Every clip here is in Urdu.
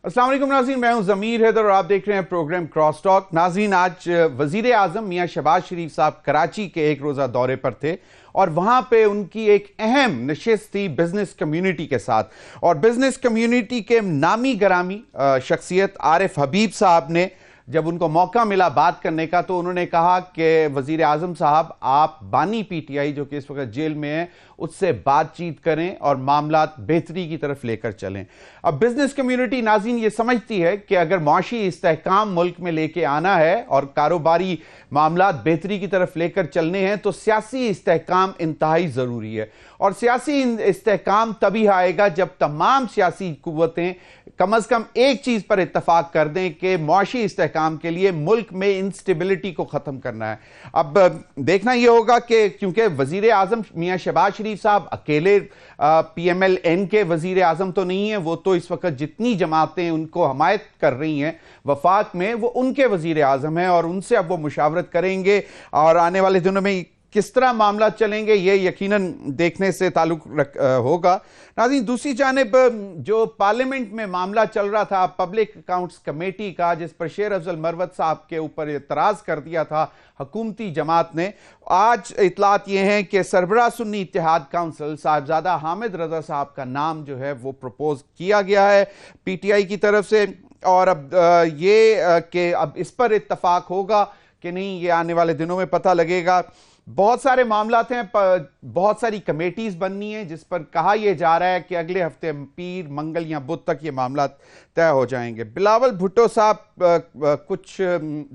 السلام علیکم ناظرین، میں ہوں ضمیر حیدر اور آپ دیکھ رہے ہیں پروگرام کراس ٹاک۔ ناظرین، آج وزیر اعظم میاں شہباز شریف صاحب کراچی کے ایک روزہ دورے پر تھے اور وہاں پہ ان کی ایک اہم نشست تھی بزنس کمیونٹی کے ساتھ، اور بزنس کمیونٹی کے نامی گرامی شخصیت عارف حبیب صاحب نے جب ان کو موقع ملا بات کرنے کا تو انہوں نے کہا کہ وزیر اعظم صاحب، آپ بانی پی ٹی آئی جو کہ اس وقت جیل میں ہیں اس سے بات چیت کریں اور معاملات بہتری کی طرف لے کر چلیں۔ اب بزنس کمیونٹی ناظرین یہ سمجھتی ہے کہ اگر معاشی استحکام ملک میں لے کے آنا ہے اور کاروباری معاملات بہتری کی طرف لے کر چلنے ہیں تو سیاسی استحکام انتہائی ضروری ہے، اور سیاسی استحکام تبھی آئے گا جب تمام سیاسی قوتیں کم از کم ایک چیز پر اتفاق کر دیں کہ معاشی استحکام کے لیے ملک میں انسٹیبلٹی کو ختم کرنا ہے۔ اب دیکھنا یہ ہوگا کہ کیونکہ وزیر اعظم میاں شہباز شریف صاحب اکیلے پی ایم ایل این کے وزیر اعظم تو نہیں ہیں، وہ تو اس وقت جتنی جماعتیں ان کو حمایت کر رہی ہیں وفاق میں وہ ان کے وزیر اعظم ہیں، اور ان سے اب وہ مشاورت کریں گے اور آنے والے دنوں میں کس طرح معاملات چلیں گے یہ یقیناً دیکھنے سے تعلق ہوگا۔ ناظرین، دوسری جانب جو پارلیمنٹ میں معاملہ چل رہا تھا پبلک اکاؤنٹس کمیٹی کا، جس پر شیر افضل مروت صاحب کے اوپر اعتراض کر دیا تھا حکومتی جماعت نے، آج اطلاعات یہ ہیں کہ سربراہ سنی اتحاد کونسل صاحبزادہ حامد رضا صاحب کا نام جو ہے وہ پروپوز کیا گیا ہے پی ٹی آئی کی طرف سے، اور اب یہ کہ اب اس پر اتفاق ہوگا کہ نہیں یہ آنے والے دنوں میں پتہ لگے گا۔ بہت سارے معاملات ہیں، بہت ساری کمیٹیز بننی ہیں جس پر کہا یہ جا رہا ہے کہ اگلے ہفتے پیر، منگل یا بدھ تک یہ معاملات طے ہو جائیں گے۔ بلاول بھٹو صاحب کچھ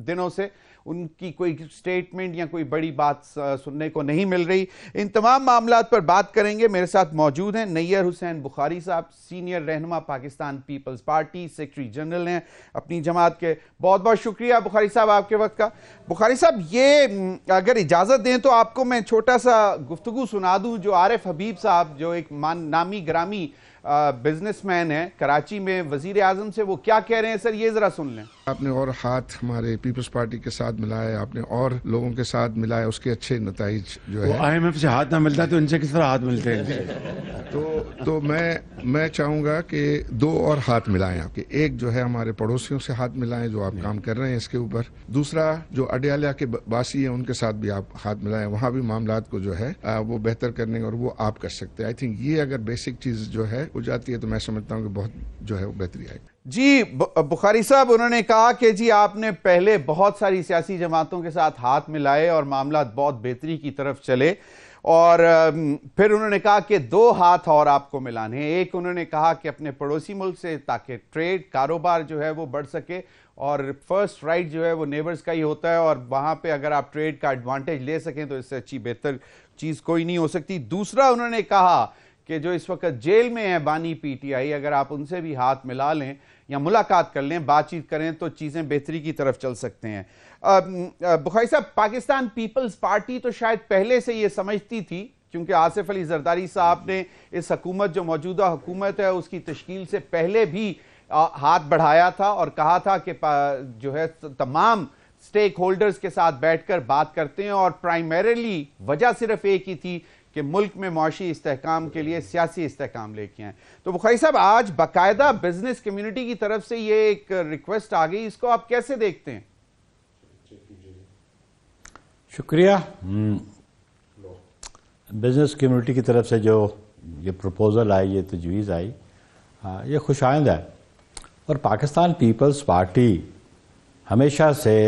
دنوں سے ان کی کوئی سٹیٹمنٹ یا کوئی بڑی بات سننے کو نہیں مل رہی۔ ان تمام معاملات پر بات کریں گے۔ میرے ساتھ موجود ہیں نیئر حسین بخاری صاحب، سینئر رہنما پاکستان پیپلز پارٹی، سیکرٹری جنرل ہیں اپنی جماعت کے۔ بہت بہت شکریہ بخاری صاحب آپ کے وقت کا۔ بخاری صاحب، یہ اگر اجازت دیں تو آپ کو میں چھوٹا سا گفتگو سنا دوں جو عارف حبیب صاحب جو ایک نامی گرامی بزنس مین ہیں کراچی میں، وزیر اعظم سے وہ کیا کہہ رہے ہیں، سر یہ ذرا سن لیں۔ آپ نے اور ہاتھ ہمارے پیپلز پارٹی کے ساتھ ملایا، آپ نے اور لوگوں کے ساتھ ملایا، اس کے اچھے نتائج جو ہے آئی ایم ایف سے ہاتھ نہ ملتا تو ان سے کس طرح ہاتھ ملتے ہیں؟ تو میں چاہوں گا کہ دو اور ہاتھ ملائیں آپ کے، ایک جو ہے ہمارے پڑوسیوں سے ہاتھ ملائیں جو آپ کام کر رہے ہیں اس کے اوپر، دوسرا جو اڈیالہ کے باسی ہیں ان کے ساتھ بھی آپ ہاتھ ملائیں، وہاں بھی معاملات کو جو ہے وہ بہتر کرنے اور وہ آپ کر سکتے ہیں۔ آئی تھنک یہ اگر بیسک چیز جو ہے ہو جاتی ہے تو میں سمجھتا ہوں کہ بہت جو ہے وہ بہتری آئے گی۔ جی بخاری صاحب، انہوں نے کہا کہ جی آپ نے پہلے بہت ساری سیاسی جماعتوں کے ساتھ ہاتھ ملائے اور معاملات بہت بہتری کی طرف چلے، اور پھر انہوں نے کہا کہ دو ہاتھ اور آپ کو ملانے ہیں۔ ایک انہوں نے کہا کہ اپنے پڑوسی ملک سے تاکہ ٹریڈ کاروبار جو ہے وہ بڑھ سکے، اور فرسٹ رائٹ جو ہے وہ نیبرز کا ہی ہوتا ہے، اور وہاں پہ اگر آپ ٹریڈ کا ایڈوانٹیج لے سکیں تو اس سے اچھی بہتر چیز کوئی نہیں ہو سکتی۔ دوسرا انہوں نے کہا کہ جو اس وقت جیل میں ہیں بانی پی ٹی آئی، اگر آپ ان سے بھی ہاتھ ملا لیں یا ملاقات کر لیں، بات چیت کریں تو چیزیں بہتری کی طرف چل سکتے ہیں۔ بخاری صاحب، پاکستان پیپلز پارٹی تو شاید پہلے سے یہ سمجھتی تھی، کیونکہ آصف علی زرداری صاحب نے اس حکومت جو موجودہ حکومت ہے اس کی تشکیل سے پہلے بھی ہاتھ بڑھایا تھا اور کہا تھا کہ جو ہے تمام سٹیک ہولڈرز کے ساتھ بیٹھ کر بات کرتے ہیں، اور پرائمریلی وجہ صرف ایک ہی تھی کہ ملک میں معاشی استحکام کے لیے سیاسی استحکام لے کے آئیں۔ تو بخاری صاحب، آج باقاعدہ بزنس کمیونٹی کی طرف سے یہ ایک ریکویسٹ آ گئی، اس کو آپ کیسے دیکھتے ہیں؟ شکریہ۔ بزنس کمیونٹی کی طرف سے جو یہ پروپوزل آئی، یہ تجویز آئی، یہ خوش آئند ہے، اور پاکستان پیپلز پارٹی ہمیشہ سے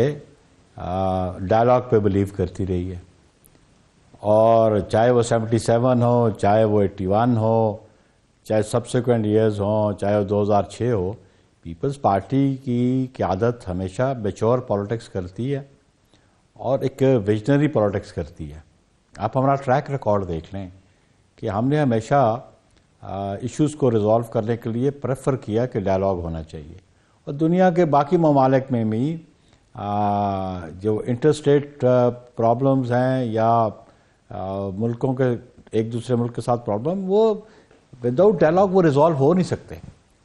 ڈائلاگ پہ بلیو کرتی رہی ہے، اور چاہے وہ 77 ہو، چاہے وہ 81 ہو، چاہے سبسیکوینٹ ایئرز ہوں، چاہے وہ 2006 ہو، پیپلز پارٹی کی قیادت ہمیشہ میچور پالیٹکس کرتی ہے اور ایک ویژنری پالیٹکس کرتی ہے۔ آپ ہمارا ٹریک ریکارڈ دیکھ لیں کہ ہم نے ہمیشہ ایشوز کو ریزالو کرنے کے لیے پریفر کیا کہ ڈائلاگ ہونا چاہیے، اور دنیا کے باقی ممالک میں بھی جو انٹرسٹیٹ پرابلمز ہیں یا ملکوں کے ایک دوسرے ملک کے ساتھ پرابلم، وہ وداؤٹ ڈائلاگ وہ ریزالو ہو نہیں سکتے۔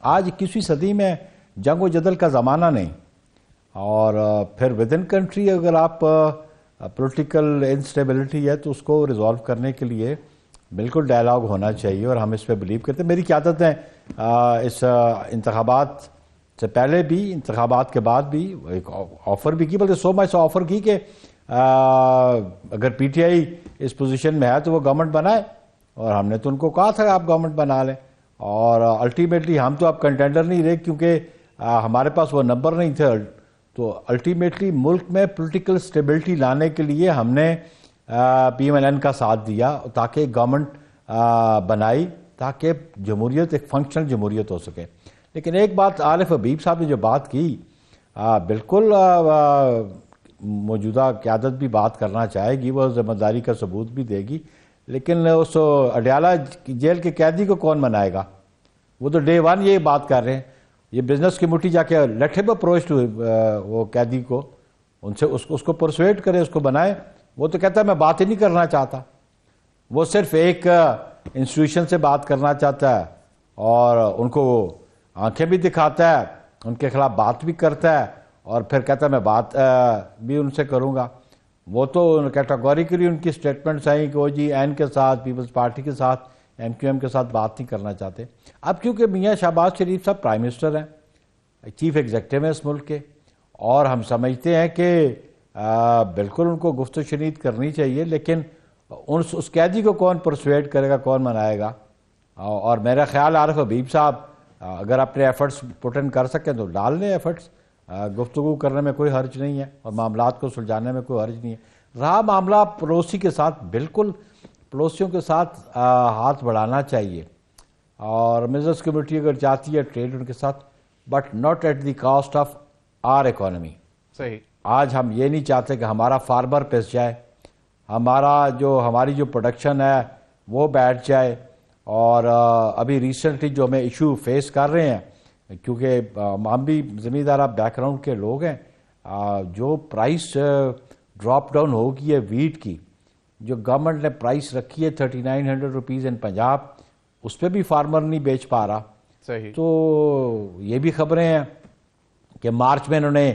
آج 21ویں صدی میں جنگ و جدل کا زمانہ نہیں، اور پھر ود ان کنٹری اگر آپ پولیٹیکل انسٹیبلٹی ہے تو اس کو ریزالو کرنے کے لیے بالکل ڈائلاگ ہونا چاہیے، اور ہم اس پہ بلیو کرتے ہیں۔ میری قیادت ہے اس انتخابات سے پہلے بھی انتخابات کے بعد بھی ایک آفر بھی کی، بلکہ سو مچ آفر کی کہ اگر P T I us position میں ہے تو وہ گورنمنٹ بنائے، اور ہم نے تو ان کو کہا تھا کہ آپ گورنمنٹ بنا لیں، اور الٹیمیٹلی ہم تو اب کنٹینڈر نہیں رہے کیونکہ ہمارے پاس وہ نمبر نہیں تھے، تو الٹیمیٹلی ملک میں پولیٹیکل سٹیبلٹی لانے کے لیے ہم نے پی ایم ایل این کا ساتھ دیا تاکہ گورنمنٹ بنائی، تاکہ جمہوریت ایک فنکشنل جمہوریت ہو سکے۔ لیکن ایک بات عارف حبیب صاحب نے جو بات کی، بالکل موجودہ قیادت بھی بات کرنا چاہے گی، وہ ذمہ داری کا ثبوت بھی دے گی، لیکن اس اڈیالہ جیل کے قیدی کو کون منائے گا؟ وہ تو ڈے ون یہ بات کر رہے ہیں، یہ بزنس کمیٹی جا کے لیٹ ہم اپروچ ٹو وہ قیدی کو، ان سے اس کو پرسویٹ کرے، اس کو بنائے۔ وہ تو کہتا ہے میں بات ہی نہیں کرنا چاہتا، وہ صرف ایک انسٹیٹیوشن سے بات کرنا چاہتا ہے، اور ان کو آنکھیں بھی دکھاتا ہے، ان کے خلاف بات بھی کرتا ہے، اور پھر کہتا ہے میں بات بھی ان سے کروں گا۔ وہ تو کیٹاگوریکلی ان کی سٹیٹمنٹس آئیں کہ وہ جی این کے ساتھ، پیپلز پارٹی کے ساتھ، ایم کیو ایم کے ساتھ بات نہیں کرنا چاہتے۔ اب کیونکہ میاں شہباز شریف صاحب پرائم منسٹر ہیں، چیف ایگزیکٹو ہیں اس ملک کے، اور ہم سمجھتے ہیں کہ بالکل ان کو گفت و شنید کرنی چاہیے، لیکن اس قیدی کو کون پرسویٹ کرے گا، کون منائے گا؟ اور میرا خیال عارف حبیب صاحب اگر اپنے ایفرٹس پٹ ان کر سکیں تو ڈال لیں ایفرٹس، گفتگو کرنے میں کوئی حرج نہیں ہے، اور معاملات کو سلجھانے میں کوئی حرج نہیں ہے۔ رہا معاملہ پڑوسی کے ساتھ، بالکل پڑوسیوں کے ساتھ ہاتھ بڑھانا چاہیے، اور بزنس کمیٹی اگر چاہتی ہے ٹریڈ ان کے ساتھ، but not at the cost of our economy. صحیح۔ آج ہم یہ نہیں چاہتے کہ ہمارا فارمر پس جائے، ہماری جو پروڈکشن ہے وہ بیٹھ جائے، اور ابھی ریسنٹلی جو ہمیں ایشو فیس کر رہے ہیں، کیونکہ ہم بھی زمیندارہ بیک گراؤنڈ کے لوگ ہیں، جو پرائس ڈراپ ڈاؤن ہوگی ہے ویٹ کی، جو گورنمنٹ نے پرائس رکھی ہے 3900 روپیز ان پنجاب، اس پہ بھی فارمر نہیں بیچ پا رہا۔ صحیح۔ تو یہ بھی خبریں ہیں کہ مارچ میں انہوں نے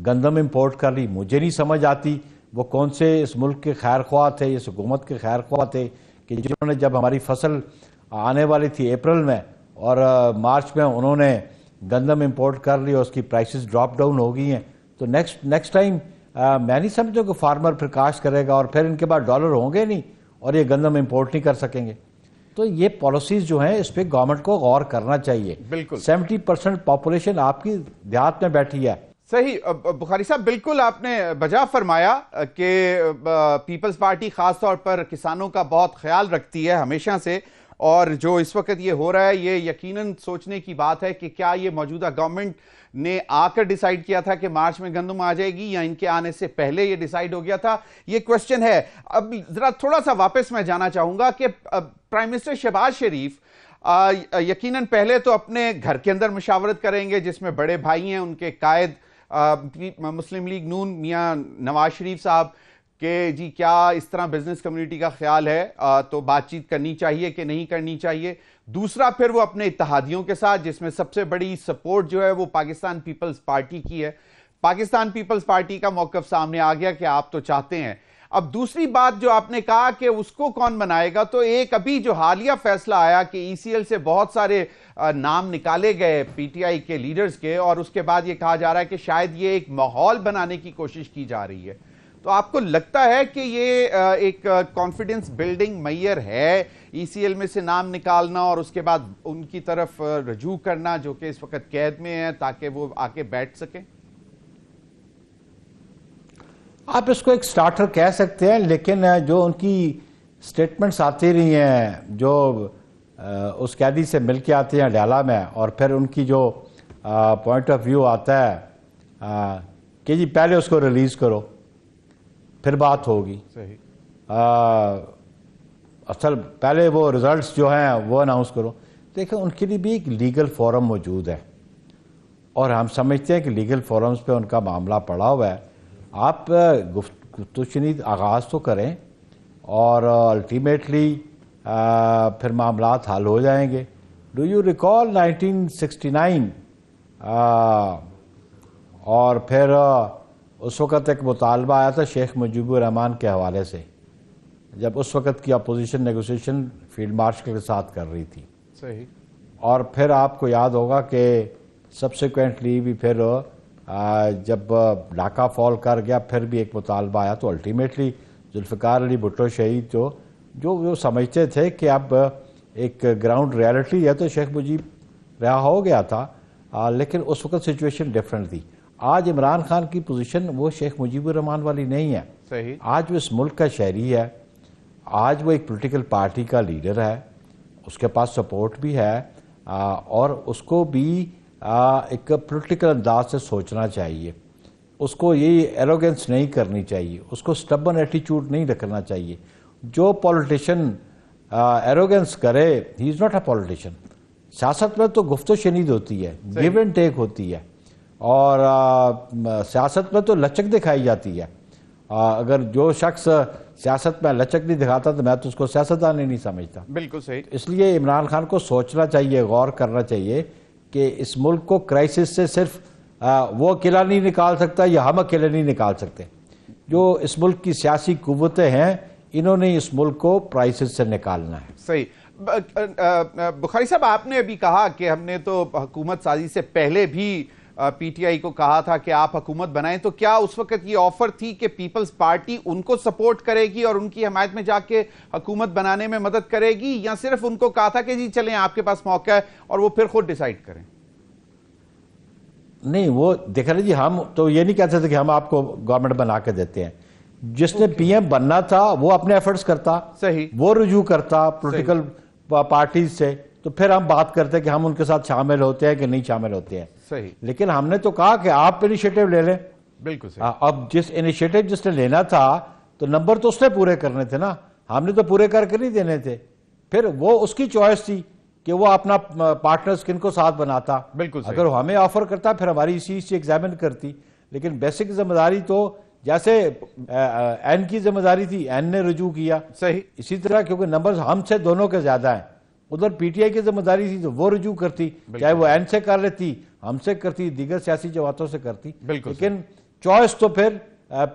گندم امپورٹ کر لی، مجھے نہیں سمجھ آتی وہ کون سے اس ملک کے خیر خواہ تھے، اس حکومت کے خیر خواہ تھے کہ جنہوں نے جب ہماری فصل آنے والی تھی اپریل میں اور مارچ میں انہوں نے گندم امپورٹ کر لی اور اس کی پرائسز ڈراپ ڈاؤن ہو گئی ہیں، تو نیکسٹ ٹائم میں نہیں سمجھتا کہ فارمر پھر کاشت کرے گا، اور پھر ان کے بعد ڈالر ہوں گے نہیں اور یہ گندم امپورٹ نہیں کر سکیں گے۔ تو یہ پالیسیز جو ہیں اس پہ گورنمنٹ کو غور کرنا چاہیے۔ بالکل 70% پاپولیشن آپ کی دیہات میں بیٹھی ہے۔ صحیح بخاری صاحب، بالکل آپ نے بجا فرمایا کہ پیپلز پارٹی خاص طور پر کسانوں کا بہت خیال رکھتی ہے ہمیشہ سے، اور جو اس وقت یہ ہو رہا ہے یہ یقیناً سوچنے کی بات ہے کہ کیا یہ موجودہ گورنمنٹ نے آ کر ڈیسائیڈ کیا تھا کہ مارچ میں گندم آ جائے گی، یا ان کے آنے سے پہلے یہ ڈیسائیڈ ہو گیا تھا؟ یہ کوشچن ہے۔ اب ذرا تھوڑا سا واپس میں جانا چاہوں گا کہ پرائم منسٹر شہباز شریف یقیناً پہلے تو اپنے گھر کے اندر مشاورت کریں گے، جس میں بڑے بھائی ہیں ان کے قائد مسلم لیگ نون میاں نواز شریف صاحب کہ جی کیا اس طرح بزنس کمیونٹی کا خیال ہے، تو بات چیت کرنی چاہیے کہ نہیں کرنی چاہیے۔ دوسرا پھر وہ اپنے اتحادیوں کے ساتھ، جس میں سب سے بڑی سپورٹ جو ہے وہ پاکستان پیپلز پارٹی کی ہے۔ پاکستان پیپلز پارٹی کا موقف سامنے آ گیا کہ آپ تو چاہتے ہیں۔ اب دوسری بات جو آپ نے کہا کہ اس کو کون بنائے گا، تو ایک ابھی جو حالیہ فیصلہ آیا کہ ای سی ایل سے بہت سارے نام نکالے گئے پی ٹی آئی کے لیڈرز کے، اور اس کے بعد یہ کہا جا رہا ہے کہ شاید یہ ایک ماحول بنانے کی کوشش کی جا رہی ہے۔ تو آپ کو لگتا ہے کہ یہ ایک کانفیڈنس بلڈنگ میئر ہے ای سی ایل میں سے نام نکالنا اور اس کے بعد ان کی طرف رجوع کرنا جو کہ اس وقت قید میں ہیں تاکہ وہ آ کے بیٹھ سکیں؟ آپ اس کو ایک سٹارٹر کہہ سکتے ہیں، لیکن جو ان کی سٹیٹمنٹس آتی رہی ہیں، جو اس قیدی سے مل کے آتے ہیں ڈیالہ میں، اور پھر ان کی جو پوائنٹ آف ویو آتا ہے کہ جی پہلے اس کو ریلیز کرو پھر بات ہوگی، صحیح، اصل پہلے وہ ریزلٹس جو ہیں وہ اناؤنس کرو۔ دیکھیں ان کے لیے بھی ایک لیگل فورم موجود ہے، اور ہم سمجھتے ہیں کہ لیگل فورمز پہ ان کا معاملہ پڑا ہوا ہے۔ آپ گفت و شنید آغاز تو کریں، اور الٹیمیٹلی پھر معاملات حل ہو جائیں گے۔ ڈو یو ریکال 1969 اور پھر اس وقت ایک مطالبہ آیا تھا شیخ مجیب الرحمان کے حوالے سے، جب اس وقت کی opposition negotiation field marshal K ساتھ کر رہی تھی۔ صحیح۔ اور پھر آپ کو یاد ہوگا کہ سبسیکوینٹلی بھی پھر جب ڈھاکہ فال کر گیا پھر بھی ایک مطالبہ آیا، تو الٹیمیٹلی ذوالفقار علی بھٹو شہید جو سمجھتے تھے کہ اب ایک گراؤنڈ ریالٹی ہے، تو شیخ مجیب رہا ہو گیا تھا، لیکن اس وقت سچویشن ڈیفرنٹ تھی. آج عمران خان کی پوزیشن وہ شیخ مجیب الرحمان والی نہیں ہے. صحیح. آج وہ اس ملک کا شہری ہے، آج وہ ایک پولیٹیکل پارٹی کا لیڈر ہے، اس کے پاس سپورٹ بھی ہے، اور اس کو بھی ایک پولیٹیکل انداز سے سوچنا چاہیے. اس کو یہ ایروگنس نہیں کرنی چاہیے، اس کو سٹبن ایٹیچیوڈ نہیں رکھنا چاہیے. جو پولیٹیشین ایروگنس کرے ہی از ناٹ اے پولیٹیشین. سیاست میں تو گفت و شنید ہوتی ہے، گیو اینڈ ٹیک ہوتی ہے، اور سیاست میں تو لچک دکھائی جاتی ہے. اگر جو شخص سیاست میں لچک نہیں دکھاتا تو میں تو اس کو سیاستدان ہی نہیں سمجھتا. بالکل صحیح. اس لیے عمران خان کو سوچنا چاہیے، غور کرنا چاہیے کہ اس ملک کو کرائسس سے صرف وہ اکیلا نہیں نکال سکتا یا ہم اکیلے نہیں نکال سکتے. جو اس ملک کی سیاسی قوتیں ہیں انہوں نے اس ملک کو کرائسس سے نکالنا ہے. صحیح. بخاری صاحب، آپ نے ابھی کہا کہ ہم نے تو حکومت سازی سے پہلے بھی پی ٹی آئی کو کہا تھا کہ آپ حکومت بنائیں، تو کیا اس وقت یہ آفر تھی کہ پیپلز پارٹی ان کو سپورٹ کرے گی اور ان کی حمایت میں جا کے حکومت بنانے میں مدد کرے گی، یا صرف ان کو کہا تھا کہ جی چلیں آپ کے پاس موقع ہے اور وہ پھر خود ڈیسائیڈ کریں؟ نہیں، وہ دیکھا نا جی، ہم تو یہ نہیں کہتے تھے کہ ہم آپ کو گورنمنٹ بنا کے دیتے ہیں. جس نے پی ایم بننا تھا وہ اپنے ایفرٹس کرتا، صحیح، وہ رجوع کرتا پولیٹیکل پارٹیز سے، تو پھر ہم بات کرتے کہ ہم ان کے ساتھ شامل ہوتے ہیں کہ نہیں شامل ہوتے ہیں. صحیح. لیکن ہم نے تو کہا کہ آپ انیشیٹو لے لیں. بالکل صحیح. اب جس انیشیٹو جس نے لینا تھا تو نمبر تو اس نے پورے کرنے تھے نا، ہم نے تو پورے کر کے نہیں دینے تھے. پھر وہ اس کی چوائس تھی کہ وہ اپنا پارٹنرز کن کو ساتھ بناتا. بالکل صحیح. اگر وہ ہمیں آفر کرتا پھر ہماری اسی سے ایگزامن کرتی. لیکن بیسک ذمہ داری تو جیسے این کی ذمہ داری تھی، این نے رجوع کیا. صحیح. اسی طرح کیونکہ نمبرز ہم سے دونوں کے زیادہ ہیں، ادھر پی ٹی آئی کی ذمہ داری تھی تو وہ رجوع کرتی، چاہے وہ این سے کر لیتی، ہم سے کرتی، دیگر سیاسی جماعتوں سے کرتی. لیکن چوائس تو پھر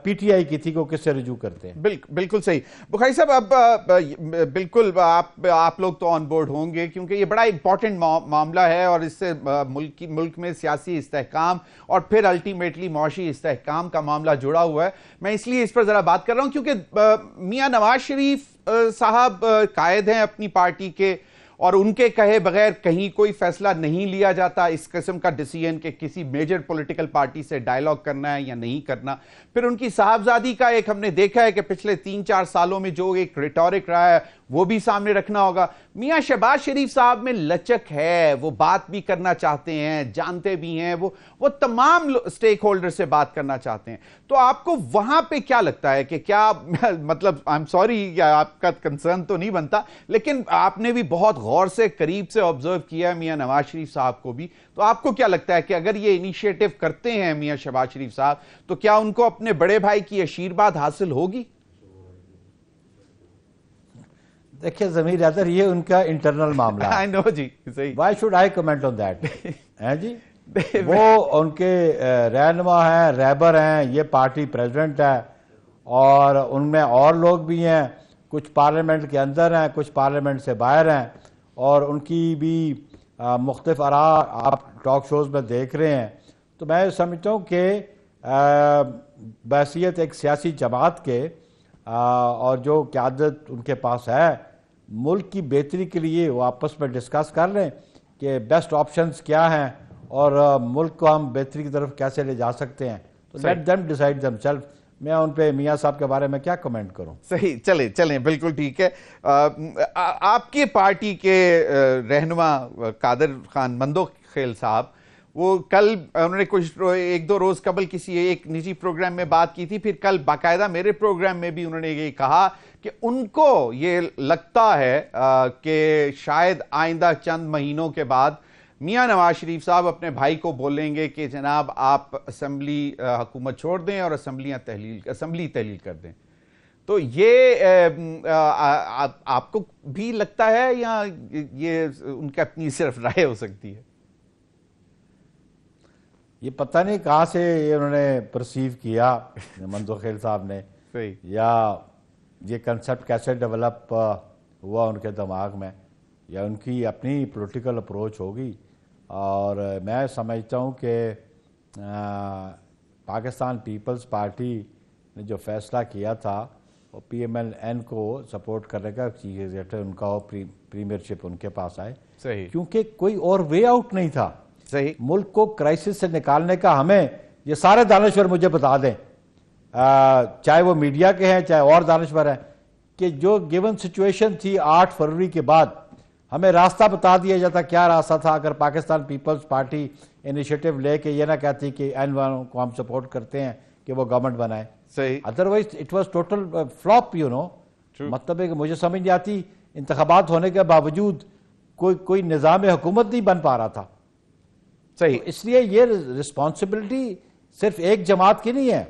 پی ٹی آئی کی تھی کہ وہ کس سے رجوع کرتے ہیں. بالکل صحیح. بخاری صاحب، اب بالکل آپ لوگ تو آن بورڈ ہوں گے کیونکہ یہ بڑا امپورٹنٹ معاملہ ہے، اور اس سے ملک میں سیاسی استحکام اور پھر الٹیمیٹلی معاشی استحکام کا معاملہ جڑا ہوا ہے. میں اس لیے اس پر ذرا بات کر رہا ہوں کیونکہ میاں نواز شریف صاحب قائد ہیں اپنی پارٹی کے، اور ان کے کہے بغیر کہیں کوئی فیصلہ نہیں لیا جاتا اس قسم کا ڈیسیژن کہ کسی میجر پولیٹیکل پارٹی سے ڈائیلاگ کرنا ہے یا نہیں کرنا. پھر ان کی صاحبزادی کا ایک ہم نے دیکھا ہے کہ پچھلے 3-4 سالوں میں جو ایک ریٹورک رہا ہے وہ بھی سامنے رکھنا ہوگا. میاں شہباز شریف صاحب میں لچک ہے، وہ بات بھی کرنا چاہتے ہیں، جانتے بھی ہیں، وہ تمام سٹیک ہولڈر سے بات کرنا چاہتے ہیں. تو آپ کو وہاں پہ کیا لگتا ہے کہ کیا مطلب آئی ایم سوری یا آپ کا کنسرن تو نہیں بنتا، لیکن آپ نے بھی بہت غور سے قریب سے آبزرو کیا ہے میاں نواز شریف صاحب کو بھی، تو آپ کو کیا لگتا ہے کہ اگر یہ انیشیٹو کرتے ہیں میاں شہباز شریف صاحب تو کیا ان کو اپنے بڑے بھائی کی آشیرواد حاصل ہوگی؟ دیکھیں ضمیر حیدر، یہ ان کا انٹرنل معاملہ ہے. I know جی، صحیح. Why should I comment on that؟ ہیں جی، وہ ان کے رہنما ہیں، رہبر ہیں، یہ پارٹی پریزیڈنٹ ہے، اور ان میں اور لوگ بھی ہیں، کچھ پارلیمنٹ کے اندر ہیں، کچھ پارلیمنٹ سے باہر ہیں، اور ان کی بھی مختلف آراء آپ ٹاک شوز میں دیکھ رہے ہیں. تو میں سمجھتا ہوں کہ بحیثیت ایک سیاسی جماعت کے اور جو قیادت ان کے پاس ہے، ملک کی بہتری کے لیے وہ آپس میں ڈسکس کر لیں کہ بیسٹ آپشنز کیا ہیں اور ملک کو ہم بہتری کی طرف کیسے لے جا سکتے ہیں. تو let them decide them self. میں ان پہ میاں صاحب کے بارے میں کیا کمنٹ کروں؟ صحیح. چلیں بالکل ٹھیک ہے. آپ کی پارٹی کے رہنما قادر خان مندوخیل صاحب، وہ کل انہوں نے کچھ 1-2 روز قبل کسی ایک نجی پروگرام میں بات کی تھی، پھر کل باقاعدہ میرے پروگرام میں بھی انہوں نے یہ کہا کہ ان کو یہ لگتا ہے کہ شاید آئندہ چند مہینوں کے بعد میاں نواز شریف صاحب اپنے بھائی کو بولیں گے کہ جناب آپ اسمبلی حکومت چھوڑ دیں اور اسمبلی تحلیل کر دیں. تو یہ آپ کو بھی لگتا ہے یا یہ ان کی اپنی صرف رائے ہو سکتی ہے؟ یہ پتہ نہیں کہاں سے یہ انہوں نے پرسیو کیا مندوخیل صاحب نے، یا یہ کنسپٹ کیسے ڈیولپ ہوا ان کے دماغ میں، یا ان کی اپنی پولیٹیکل اپروچ ہوگی. اور میں سمجھتا ہوں کہ پاکستان پیپلز پارٹی نے جو فیصلہ کیا تھا وہ پی ایم ایل این کو سپورٹ کرنے کا، چیف ایگزیکٹو ان کا ہو، پریمیئرشپ ان کے پاس آئے، صحیح، کیونکہ کوئی اور وے آؤٹ نہیں تھا صحیح، ملک کو کرائسس سے نکالنے کا۔ ہمیں یہ سارے دانشور مجھے بتا دیں، چاہے وہ میڈیا کے ہیں چاہے اور دانشور ہیں، کہ جو گیون سچویشن تھی 8 فروری کے بعد ہمیں راستہ بتا دیا جاتا، کیا راستہ تھا اگر پاکستان پیپلز پارٹی انیشیٹو لے کے یہ نہ کہتی کہ این والوں کو ہم سپورٹ کرتے ہیں کہ وہ گورنمنٹ بنائے، صحیح، otherwise it was total flop, مطلب ہے کہ مجھے سمجھ نہیں آتی انتخابات ہونے کے باوجود کوئی نظام حکومت نہیں بن پا رہا تھا۔ صحیح، اس لیے یہ رسپانسبلٹی صرف ایک جماعت کی نہیں ہے،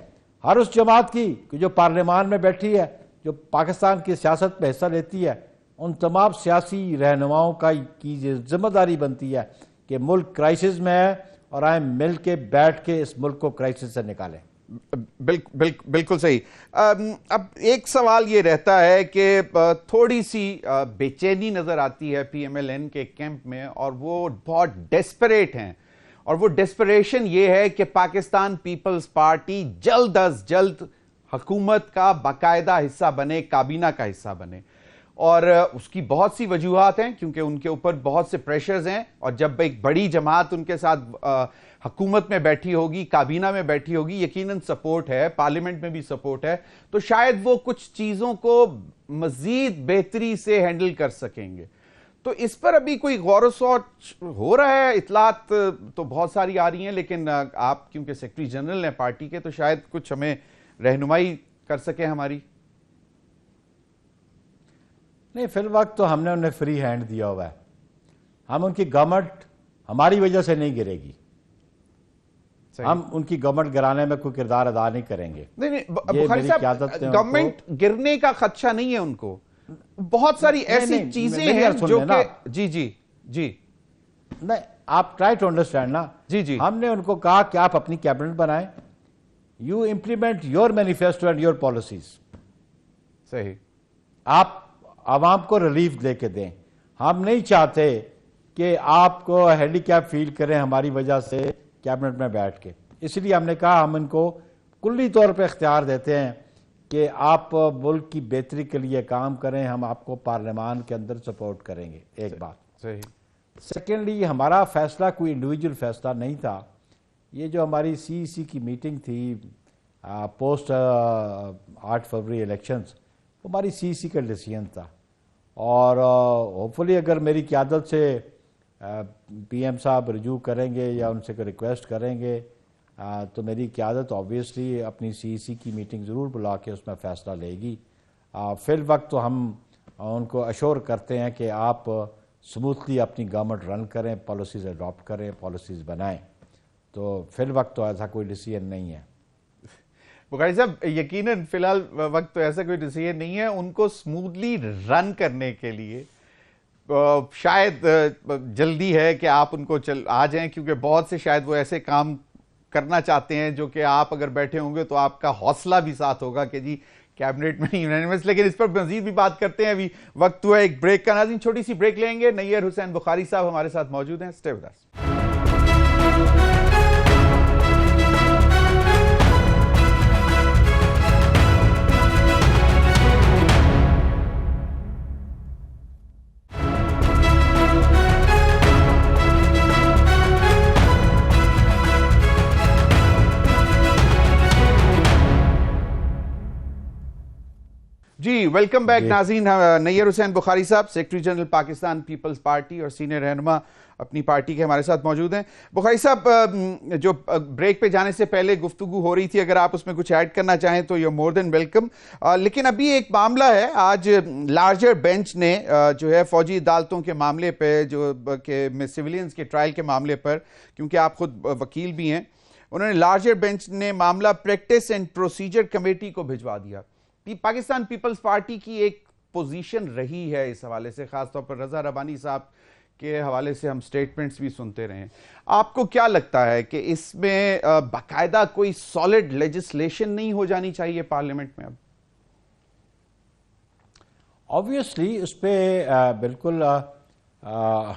ہر اس جماعت کی کہ جو پارلیمان میں بیٹھی ہے، جو پاکستان کی سیاست میں حصہ لیتی ہے، ان تمام سیاسی رہنماؤں کی ذمہ داری بنتی ہے کہ ملک کرائسس میں ہے اور آئیں مل کے بیٹھ کے اس ملک کو کرائسس سے نکالیں۔ بالکل صحیح۔ اب ایک سوال یہ رہتا ہے کہ تھوڑی سی بے چینی نظر آتی ہے پی ایم ایل این کے کیمپ میں، اور وہ بہت ڈیسپریٹ ہیں، اور وہ ڈیسپریشن یہ ہے کہ پاکستان پیپلز پارٹی جلد از جلد حکومت کا باقاعدہ حصہ بنے، کابینہ کا حصہ بنے، اور اس کی بہت سی وجوہات ہیں کیونکہ ان کے اوپر بہت سے پریشرز ہیں، اور جب ایک بڑی جماعت ان کے ساتھ حکومت میں بیٹھی ہوگی، کابینہ میں بیٹھی ہوگی، یقیناً سپورٹ ہے، پارلیمنٹ میں بھی سپورٹ ہے، تو شاید وہ کچھ چیزوں کو مزید بہتری سے ہینڈل کر سکیں گے۔ تو اس پر ابھی کوئی غور و سوچ ہو رہا ہے؟ اطلاعات تو بہت ساری آ رہی ہیں، لیکن آپ کیونکہ سیکرٹری جنرل ہیں پارٹی کے، تو شاید کچھ ہمیں رہنمائی کر سکیں ہماری۔ نہیں، فی الوقت تو ہم نے انہیں فری ہینڈ دیا ہوا ہے، ہم ان کی گورنمنٹ ہماری وجہ سے نہیں گرے گی، ہم ان کی گورنمنٹ گرانے میں کوئی کردار ادا نہیں کریں گے۔ نہیں بخاری صاحب، گورنمنٹ گرنے کا خدشہ نہیں ہے ان کو، بہت ساری ایسی چیزیں ہیں جو کہ جی جی جی نہیں، آپ ٹرائی ٹو انڈرسٹینڈ نا، جی جی، ہم نے ان کو کہا کہ آپ اپنی کیبنٹ بنائیں، you implement your manifesto and your policies, صحیح، آپ عوام کو ریلیف دے کے دیں، ہم نہیں چاہتے کہ آپ کو ہینڈی کیپ فیل کریں ہماری وجہ سے کیبنٹ میں بیٹھ کے، اس لیے ہم نے کہا ہم ان کو کلی طور پہ اختیار دیتے ہیں کہ آپ ملک کی بہتری کے لیے کام کریں، ہم آپ کو پارلیمان کے اندر سپورٹ کریں گے، ایک بات۔ صحیح۔ سیکنڈلی، ہمارا فیصلہ کوئی انڈیویجول فیصلہ نہیں تھا، یہ جو ہماری سی سی کی میٹنگ تھی پوسٹ 8 فروری الیکشنز، وہ ہماری سی سی کا ڈیسیژن تھا، اور ہوپفلی اگر میری قیادت سے پی ایم صاحب رجوع کریں گے یا ان سے کوئی ریکویسٹ کریں گے تو میری قیادت آبویسلی اپنی سی سی کی میٹنگ ضرور بلا کے اس میں فیصلہ لے گی۔ فی الوقت تو ہم ان کو اشور کرتے ہیں کہ آپ سموتھلی اپنی گورنمنٹ رن کریں، پالیسیز اڈاپٹ کریں، پالیسیز بنائیں، تو فی الوقت تو ایسا کوئی ڈیسیژن نہیں ہے۔ بخاری صاحب، یقیناً فی الحال وقت تو ایسا کوئی ڈیسیژن نہیں ہے، ان کو سموتھلی رن کرنے کے لیے شاید جلدی ہے کہ آپ ان کو آ جائیں، کیونکہ بہت سے شاید وہ ایسے کام کرنا چاہتے ہیں جو کہ آپ اگر بیٹھے ہوں گے تو آپ کا حوصلہ بھی ساتھ ہوگا کہ جی کیبنٹ میں یونانیمس، لیکن اس پر مزید بھی بات کرتے ہیں، ابھی وقت ہوا ہے ایک بریک کا۔ ناظرین، چھوٹی سی بریک لیں گے، نیر حسین بخاری صاحب ہمارے ساتھ موجود ہیں، اسٹے ود اس۔ جی ویلکم بیک ناظرین، نیر حسین بخاری صاحب سیکرٹری جنرل پاکستان پیپلز پارٹی اور سینئر رہنما اپنی پارٹی کے ہمارے ساتھ موجود ہیں۔ بخاری صاحب، جو بریک پہ جانے سے پہلے گفتگو ہو رہی تھی، اگر آپ اس میں کچھ ایڈ کرنا چاہیں تو یو مور دین ویلکم، لیکن ابھی ایک معاملہ ہے، آج لارجر بینچ نے جو ہے فوجی عدالتوں کے معاملے پہ، جو کہ سیولینز کے ٹرائل کے معاملے پر، کیونکہ آپ خود وکیل بھی ہیں، انہوں نے لارجر بینچ نے معاملہ پریکٹس اینڈ پروسیجر کمیٹی کو بھجوا دیا۔ پاکستان پیپلز پارٹی کی ایک پوزیشن رہی ہے اس حوالے سے، خاص طور پر رضا ربانی صاحب کے حوالے سے ہم سٹیٹمنٹس بھی سنتے رہے ہیں، آپ کو کیا لگتا ہے کہ اس میں باقاعدہ کوئی سالڈ لیجسلیشن نہیں ہو جانی چاہیے پارلیمنٹ میں؟ اب آبویسلی اس پہ بالکل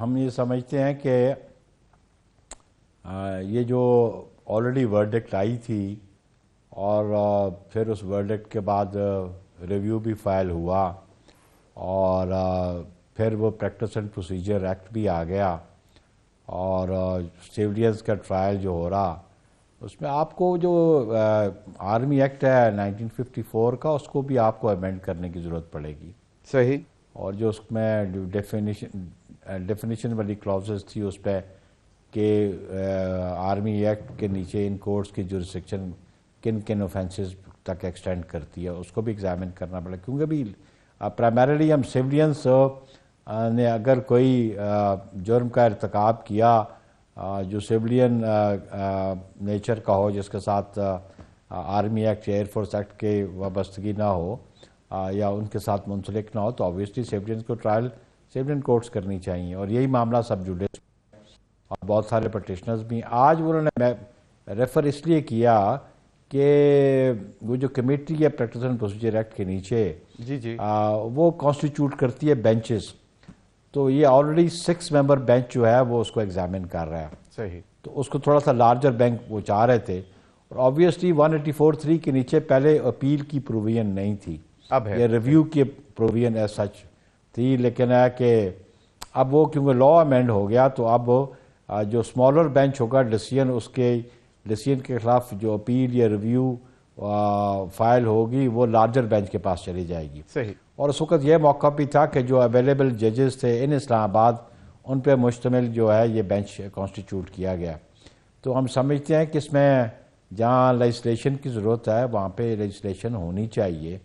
ہم یہ سمجھتے ہیں کہ یہ جو آلریڈی ورڈکٹ آئی تھی اور پھر اس ورڈکٹ کے بعد ریویو بھی فائل ہوا اور پھر وہ پریکٹس اینڈ پروسیجر ایکٹ بھی آ گیا اور سیولینس کا ٹرائل جو ہو رہا اس میں آپ کو جو آرمی ایکٹ ہے 1954 کا اس کو بھی آپ کو امینڈ کرنے کی ضرورت پڑے گی. صحیح. اور جو اس میں ڈیفینیشن والی کلازز تھی اس پہ کہ آرمی ایکٹ کے نیچے ان کورٹس کی جورسڈکشن کن کن اوفینسز تک ایکسٹینڈ کرتی ہے اس کو بھی ایگزامن کرنا پڑے کیونکہ ابھی پرائمریلی ہم سیولینس نے اگر کوئی جرم کا ارتکاب کیا جو سیولین نیچر کا ہو جس کے ساتھ آرمی ایکٹ یا ایئر فورس ایکٹ کے وابستگی نہ ہو یا ان کے ساتھ منسلک نہ ہو تو آبویسلی سیولین کو ٹرائل سیولین کورٹس کرنی چاہیے اور یہی معاملہ سب جوڈس اور بہت سارے پٹیشنرز بھی. آج انہوں نے ریفر اس لیے کیا کہ وہ جو کمیٹی ہے پریکٹس اینڈ پروسیجر ایکٹ کے نیچے وہ کانسٹیٹیوٹ کرتی ہے بینچز تو یہ آلریڈی 6 ممبر بینچ جو ہے وہ اس کو ایگزامن کر رہا ہے. صحیح. تو اس کو تھوڑا سا لارجر بینک وہ چاہ رہے تھے اور آبویسلی 184(3) کے نیچے پہلے اپیل کی پروویژن نہیں تھی. اب ہے یہ ریویو کی پروویژن ایز سچ تھی لیکن ہے کہ اب وہ کیونکہ لا امینڈ ہو گیا تو اب جو اسمالر بینچ ہوگا ڈیسیژن کے خلاف جو اپیل یا ریویو فائل ہوگی وہ لارجر بینچ کے پاس چلی جائے گی. صحیح. اور اس وقت یہ موقع بھی تھا کہ جو اویلیبل ججز تھے ان اسلام آباد ان پہ مشتمل جو ہے یہ بینچ کانسٹیٹیوٹ کیا گیا. تو ہم سمجھتے ہیں کہ اس میں جہاں لیجسلیشن کی ضرورت ہے وہاں پہ لیجسلیشن ہونی چاہیے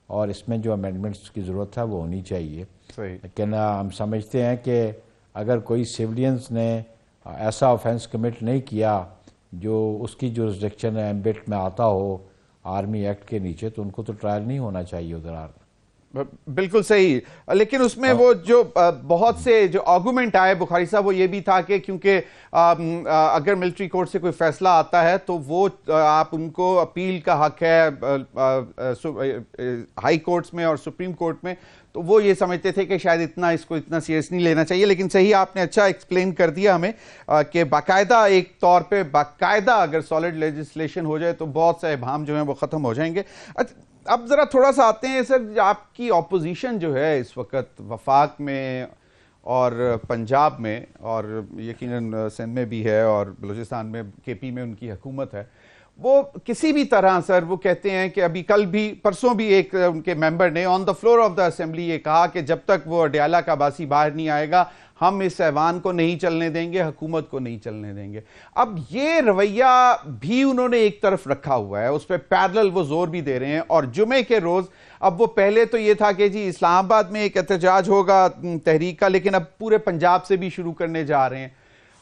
اور اس میں جو امینڈمنٹس کی ضرورت ہے وہ ہونی چاہیے. صحیح. لیکن ہم سمجھتے ہیں کہ اگر کوئی سیولینس نے ایسا آفینس کمٹ نہیں کیا جو اس کی جورسڈکشن ایمبٹ میں آتا ہو آرمی ایکٹ کے نیچے تو ان کو تو ٹرائل نہیں ہونا چاہیے ادھر. بالکل صحیح. لیکن اس میں وہ جو بہت سے جو آرگومنٹ آئے بخاری صاحب وہ یہ بھی تھا کہ کیونکہ اگر ملٹری کورٹ سے کوئی فیصلہ آتا ہے تو وہ آپ ان کو اپیل کا حق ہے ہائی کورٹس میں اور سپریم کورٹ میں تو وہ یہ سمجھتے تھے کہ شاید اس کو اتنا سیریس نہیں لینا چاہیے. لیکن صحیح آپ نے اچھا ایکسپلین کر دیا ہمیں کہ باقاعدہ ایک طور پہ باقاعدہ اگر سالڈ لیجسلیشن ہو جائے تو بہت سے ابہام جو ہیں وہ ختم ہو جائیں گے. اب ذرا تھوڑا سا آتے ہیں سر آپ کی اپوزیشن جو ہے اس وقت وفاق میں اور پنجاب میں اور یقیناً سندھ میں بھی ہے اور بلوچستان میں کے پی میں ان کی حکومت ہے وہ کسی بھی طرح سر وہ کہتے ہیں کہ ابھی کل بھی پرسوں بھی ایک ان کے ممبر نے on the floor of the assembly یہ کہا کہ جب تک وہ اڈیالہ کا باسی باہر نہیں آئے گا ہم اس ایوان کو نہیں چلنے دیں گے حکومت کو نہیں چلنے دیں گے. اب یہ رویہ بھی انہوں نے ایک طرف رکھا ہوا ہے اس پہ پیرلل وہ زور بھی دے رہے ہیں اور جمعے کے روز اب وہ پہلے تو یہ تھا کہ جی اسلام آباد میں ایک احتجاج ہوگا تحریک کا لیکن اب پورے پنجاب سے بھی شروع کرنے جا رہے ہیں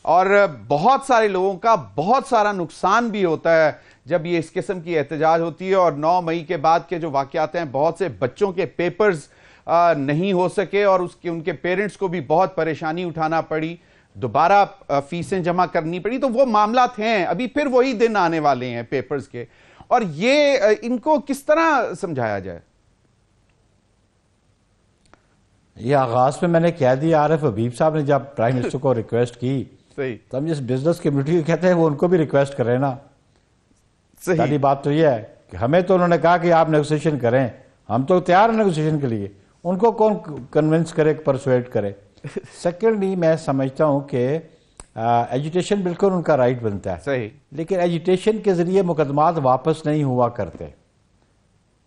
اور بہت سارے لوگوں کا بہت سارا نقصان بھی ہوتا ہے جب یہ اس قسم کی احتجاج ہوتی ہے اور 9 مئی کے بعد کے جو واقعات ہیں بہت سے بچوں کے پیپرز نہیں ہو سکے اور ان کے پیرنٹس کو بھی بہت پریشانی اٹھانا پڑی دوبارہ فیسیں جمع کرنی پڑی. تو وہ معاملات ہیں ابھی پھر وہی دن آنے والے ہیں پیپرز کے اور یہ ان کو کس طرح سمجھایا جائے؟ یہ آغاز میں میں نے کہہ دیا عارف حبیب صاحب نے جب پرائم منسٹر کو ریکویسٹ کی تو ہم جس بزنس کمیونٹی کو کہتے ہیں وہ ان کو بھی ریکویسٹ کریں نا. پہلی بات تو یہ ہے کہ ہمیں تو انہوں نے کہا کہ آپ نیگوسیشن کریں ہم تو تیار ہیں نیگوسیشن کے لیے ان کو کون کنونس کرے پرسویٹ کرے. سیکنڈلی میں سمجھتا ہوں کہ ایجوٹیشن بالکل ان کا رائٹ بنتا ہے صحیح لیکن ایجوٹیشن کے ذریعے مقدمات واپس نہیں ہوا کرتے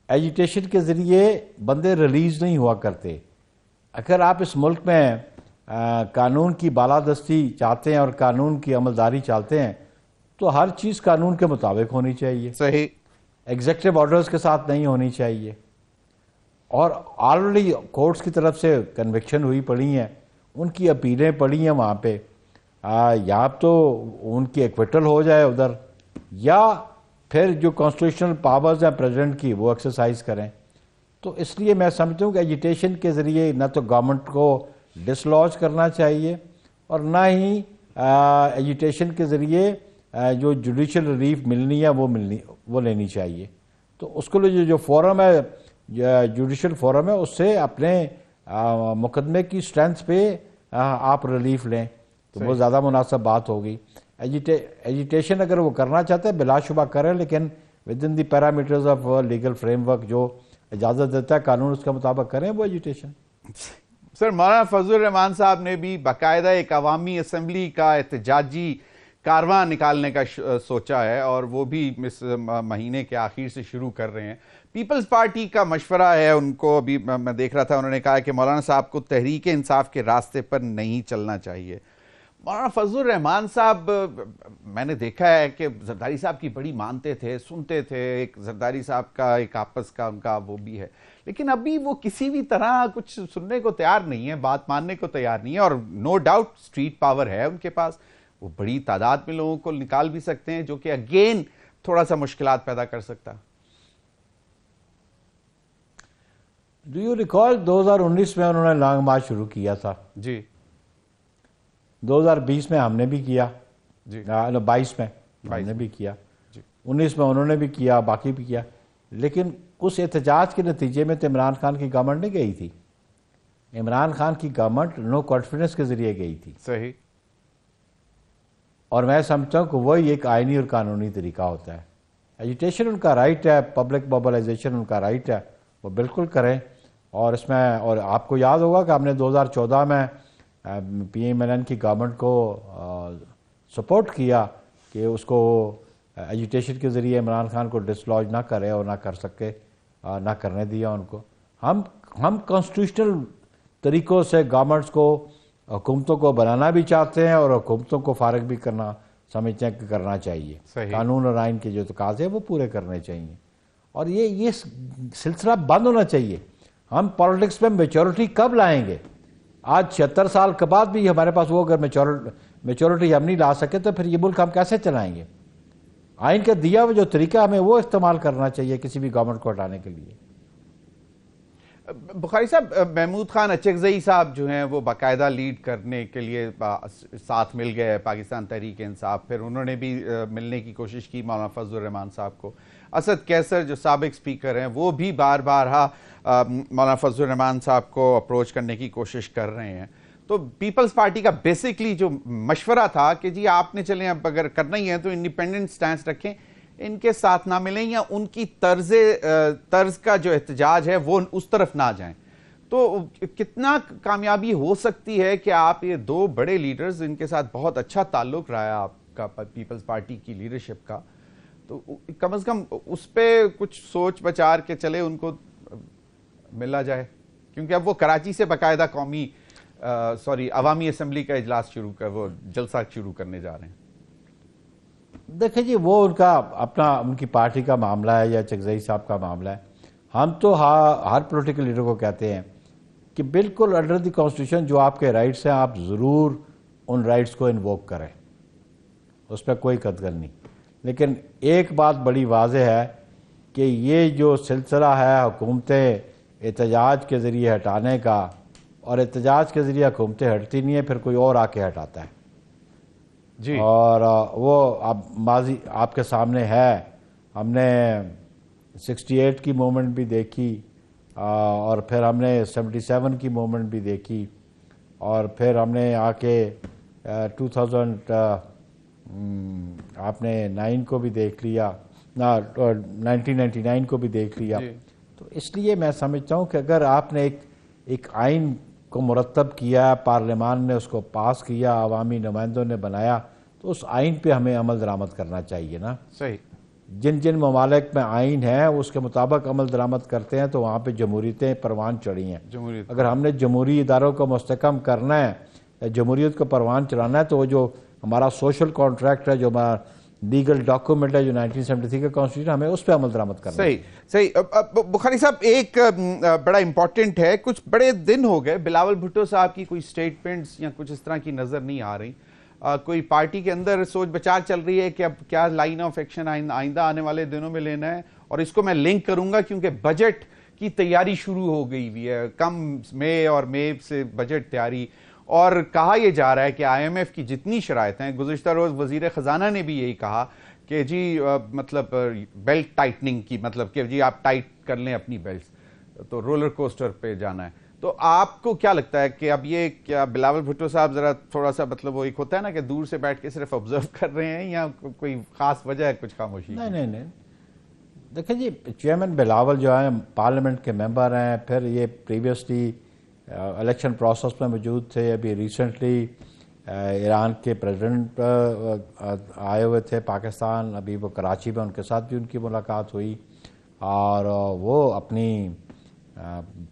ایجوٹیشن کے ذریعے بندے ریلیز نہیں ہوا کرتے. اگر آپ اس ملک میں قانون کی بالادستی چاہتے ہیں اور قانون کی عملداری چاہتے ہیں تو ہر چیز قانون کے مطابق ہونی چاہیے. صحیح. ایگزیکٹو آرڈرز کے ساتھ نہیں ہونی چاہیے اور آلریڈی کورٹس کی طرف سے کنوکشن ہوئی پڑی ہیں ان کی اپیلیں پڑی ہیں وہاں پہ یا تو ان کی ایکویٹل ہو جائے ادھر یا پھر جو کانسٹیٹیوشنل پاورز ہیں پریزیڈنٹ کی وہ ایکسرسائز کریں. تو اس لیے میں سمجھتا ہوں کہ ایجیٹیشن کے ذریعے نہ تو گورنمنٹ کو ڈسلوج کرنا چاہیے اور نہ ہی ایجیٹیشن کے ذریعے جو جوڈیشل ریلیف ملنی ہے وہ لینی چاہیے. تو اس کو لیے جو فورم ہے جوڈیشل فورم ہے اس سے اپنے مقدمے کی سٹرینتھ پہ آپ ریلیف لیں تو وہ زیادہ مناسب بات ہوگی. ایجیٹیشن اگر وہ کرنا چاہتے ہیں بلا شبہ کریں، لیکن with in the parameters of legal frame work جو اجازت دیتا ہے قانون، اس کے مطابق کریں وہ ایجیٹیشن. سر، مولانا فضل الرحمان صاحب نے بھی باقاعدہ ایک عوامی اسمبلی کا احتجاجی کارواں نکالنے کا سوچا ہے، اور وہ بھی اس مہینے کے آخر سے شروع کر رہے ہیں. پیپلز پارٹی کا مشورہ ہے ان کو، ابھی میں دیکھ رہا تھا، انہوں نے کہا کہ مولانا صاحب کو تحریک انصاف کے راستے پر نہیں چلنا چاہیے. مولانا فضل الرحمان صاحب، میں نے دیکھا ہے کہ زرداری صاحب کی بڑی مانتے تھے، سنتے تھے، ایک زرداری صاحب کا ایک آپس کا ان کا وہ بھی ہے، لیکن ابھی وہ کسی بھی طرح کچھ سننے کو تیار نہیں ہے، بات ماننے کو تیار نہیں ہے. اور نو ڈاؤٹ اسٹریٹ پاور ہے ان کے پاس، وہ بڑی تعداد میں لوگوں کو نکال بھی سکتے ہیں، جو کہ اگین تھوڑا سا مشکلات پیدا کر سکتا. ڈو یو ریکال 2019 میں انہوں نے لانگ مارچ شروع کیا تھا؟ جی. 2020 میں ہم نے بھی کیا، جی. 22 میں ہم نے بھی کیا، 19 میں انہوں نے بھی کیا، باقی بھی کیا. لیکن اس احتجاج کے نتیجے میں تو عمران خان کی گورنمنٹ نہیں گئی تھی. عمران خان کی گورنمنٹ نو کانفیڈنس کے ذریعے گئی تھی. صحیح. اور میں سمجھتا ہوں کہ وہی ایک آئینی اور قانونی طریقہ ہوتا ہے. ایجیٹیشن ان کا رائٹ ہے، پبلک موبلائزیشن ان کا رائٹ ہے، وہ بالکل کریں. اور اس میں، اور آپ کو یاد ہوگا کہ ہم نے 2014 میں پی ایم ایل این کی گورنمنٹ کو سپورٹ کیا کہ اس کو ایجیٹیشن کے ذریعے عمران خان کو ڈسلوج نہ کرے اور نہ کر سکے، نہ کرنے دیا ان کو. ہم کانسٹیٹیوشنل طریقوں سے گورنمنٹس کو، حکومتوں کو بنانا بھی چاہتے ہیں، اور حکومتوں کو فارغ بھی کرنا سمجھتے ہیں کہ کرنا چاہیے. قانون اور آئین کے جو تقاضے ہیں وہ پورے کرنے چاہیے، اور یہ سلسلہ بند ہونا چاہیے. ہم پالیٹکس میں میچورٹی کب لائیں گے؟ آج 76 سال کے بعد بھی ہمارے پاس وہ اگر میچورٹی ہم نہیں لا سکے تو پھر یہ ملک ہم کیسے چلائیں گے؟ آئین کا دیا ہوا جو طریقہ ہمیں وہ استعمال کرنا چاہیے کسی بھی گورنمنٹ کو ہٹانے کے لیے. بخاری صاحب، محمود خان اچکزئی صاحب جو ہیں وہ باقاعدہ لیڈ کرنے کے لیے ساتھ مل گئے پاکستان تحریک انصاف، پھر انہوں نے بھی ملنے کی کوشش کی مولانا فضل الرحمان صاحب کو. اسد کیسر جو سابق سپیکر ہیں وہ بھی بار مولانا فضل الرحمان صاحب کو اپروچ کرنے کی کوشش کر رہے ہیں. تو پیپلز پارٹی کا بیسکلی جو مشورہ تھا کہ جی آپ نے چلیں، اب اگر کرنا ہی ہے تو انڈیپینڈنٹ سٹینس رکھیں، ان کے ساتھ نہ ملیں، یا ان کی طرز کا جو احتجاج ہے وہ اس طرف نہ جائیں. تو کتنا کامیابی ہو سکتی ہے کہ آپ یہ دو بڑے لیڈرز، ان کے ساتھ بہت اچھا تعلق رہا ہے آپ کا پیپلز پارٹی کی لیڈرشپ کا، تو کم از کم اس پہ کچھ سوچ بچار کے چلے ان کو ملا جائے، کیونکہ اب وہ کراچی سے باقاعدہ عوامی اسمبلی کا اجلاس وہ جلسہ شروع کرنے جا رہے ہیں. دیکھیں جی، وہ ان کا اپنا، ان کی پارٹی کا معاملہ ہے یا چکزئی صاحب کا معاملہ ہے. ہم تو ہر پولیٹیکل لیڈر کو کہتے ہیں کہ بالکل انڈر دی کانسٹیٹیوشن جو آپ کے رائٹس ہیں آپ ضرور ان رائٹس کو انووک کریں، اس پہ کوئی قدغن نہیں. لیکن ایک بات بڑی واضح ہے کہ یہ جو سلسلہ ہے حکومتیں احتجاج کے ذریعے ہٹانے کا، اور احتجاج کے ذریعے حکومتیں ہٹتی نہیں ہیں، پھر کوئی اور آ کے ہٹاتا ہے. جی. اور وہ اب ماضی آپ کے سامنے ہے. ہم نے 68 کی موومنٹ بھی دیکھی، اور پھر ہم نے 77 کی موومنٹ بھی دیکھی، اور پھر ہم نے آ کے 2000 آپ نے 9 کو بھی دیکھ لیا، 1999 کو بھی دیکھ لیا. تو اس لیے میں سمجھتا ہوں کہ اگر آپ نے ایک آئین کو مرتب کیا، پارلیمان نے اس کو پاس کیا، عوامی نمائندوں نے بنایا، تو اس آئین پہ ہمیں عمل درآمد کرنا چاہیے نا. صحیح. جن ممالک میں آئین ہے اس کے مطابق عمل درآمد کرتے ہیں تو وہاں پہ جمہوریتیں پروان چڑھی ہیں. اگر ہم نے جمہوری اداروں کو مستحکم کرنا ہے، جمہوریت کو پروان چڑھانا ہے، تو وہ جو ہمارا سوشل کانٹریکٹ ہے، جو ہمارا لیگل ڈاکومنٹ ہے، جو 1973 کا کانسٹیٹیوشن، ہمیں اس پہ عمل درآمد کرنا ہے. صحیح. بخاری صاحب، ایک بڑا امپورٹنٹ ہے، کچھ بڑے دن ہو گئے بلاول بھٹو صاحب کی کوئی سٹیٹمنٹس یا کچھ اس طرح کی نظر نہیں آ رہی. کوئی پارٹی کے اندر سوچ بچار چل رہی ہے کہ اب کیا لائن آف ایکشن آئندہ آنے والے دنوں میں لینا ہے. اور اس کو میں لنک کروں گا کیونکہ بجٹ کی تیاری شروع ہو گئی ہوئی ہے، کم مئی اور مئی سے بجٹ تیاری. اور کہا یہ جا رہا ہے کہ آئی ایم ایف کی جتنی شرائط ہیں، گزشتہ روز وزیر خزانہ نے بھی یہی کہا کہ جی مطلب بیلٹ ٹائٹننگ کی، مطلب کہ جی آپ ٹائٹ کر لیں اپنی بیلٹس، تو رولر کوسٹر پہ جانا ہے. تو آپ کو کیا لگتا ہے کہ اب یہ کیا بلاول بھٹو صاحب ذرا تھوڑا سا مطلب وہ ایک ہوتا ہے نا کہ دور سے بیٹھ کے صرف آبزرو کر رہے ہیں یا کوئی خاص وجہ ہے کچھ خاموشی؟ نہیں دیکھیں جی، چیئرمین بلاول جو ہیں پارلیمنٹ کے ممبر ہیں، پھر یہ پریویسلی الیکشن پروسیس میں موجود تھے، ابھی ریسنٹلی ایران کے پریزیڈنٹ آئے ہوئے تھے پاکستان، ابھی وہ کراچی میں ان کے ساتھ بھی ان کی ملاقات ہوئی، اور وہ اپنی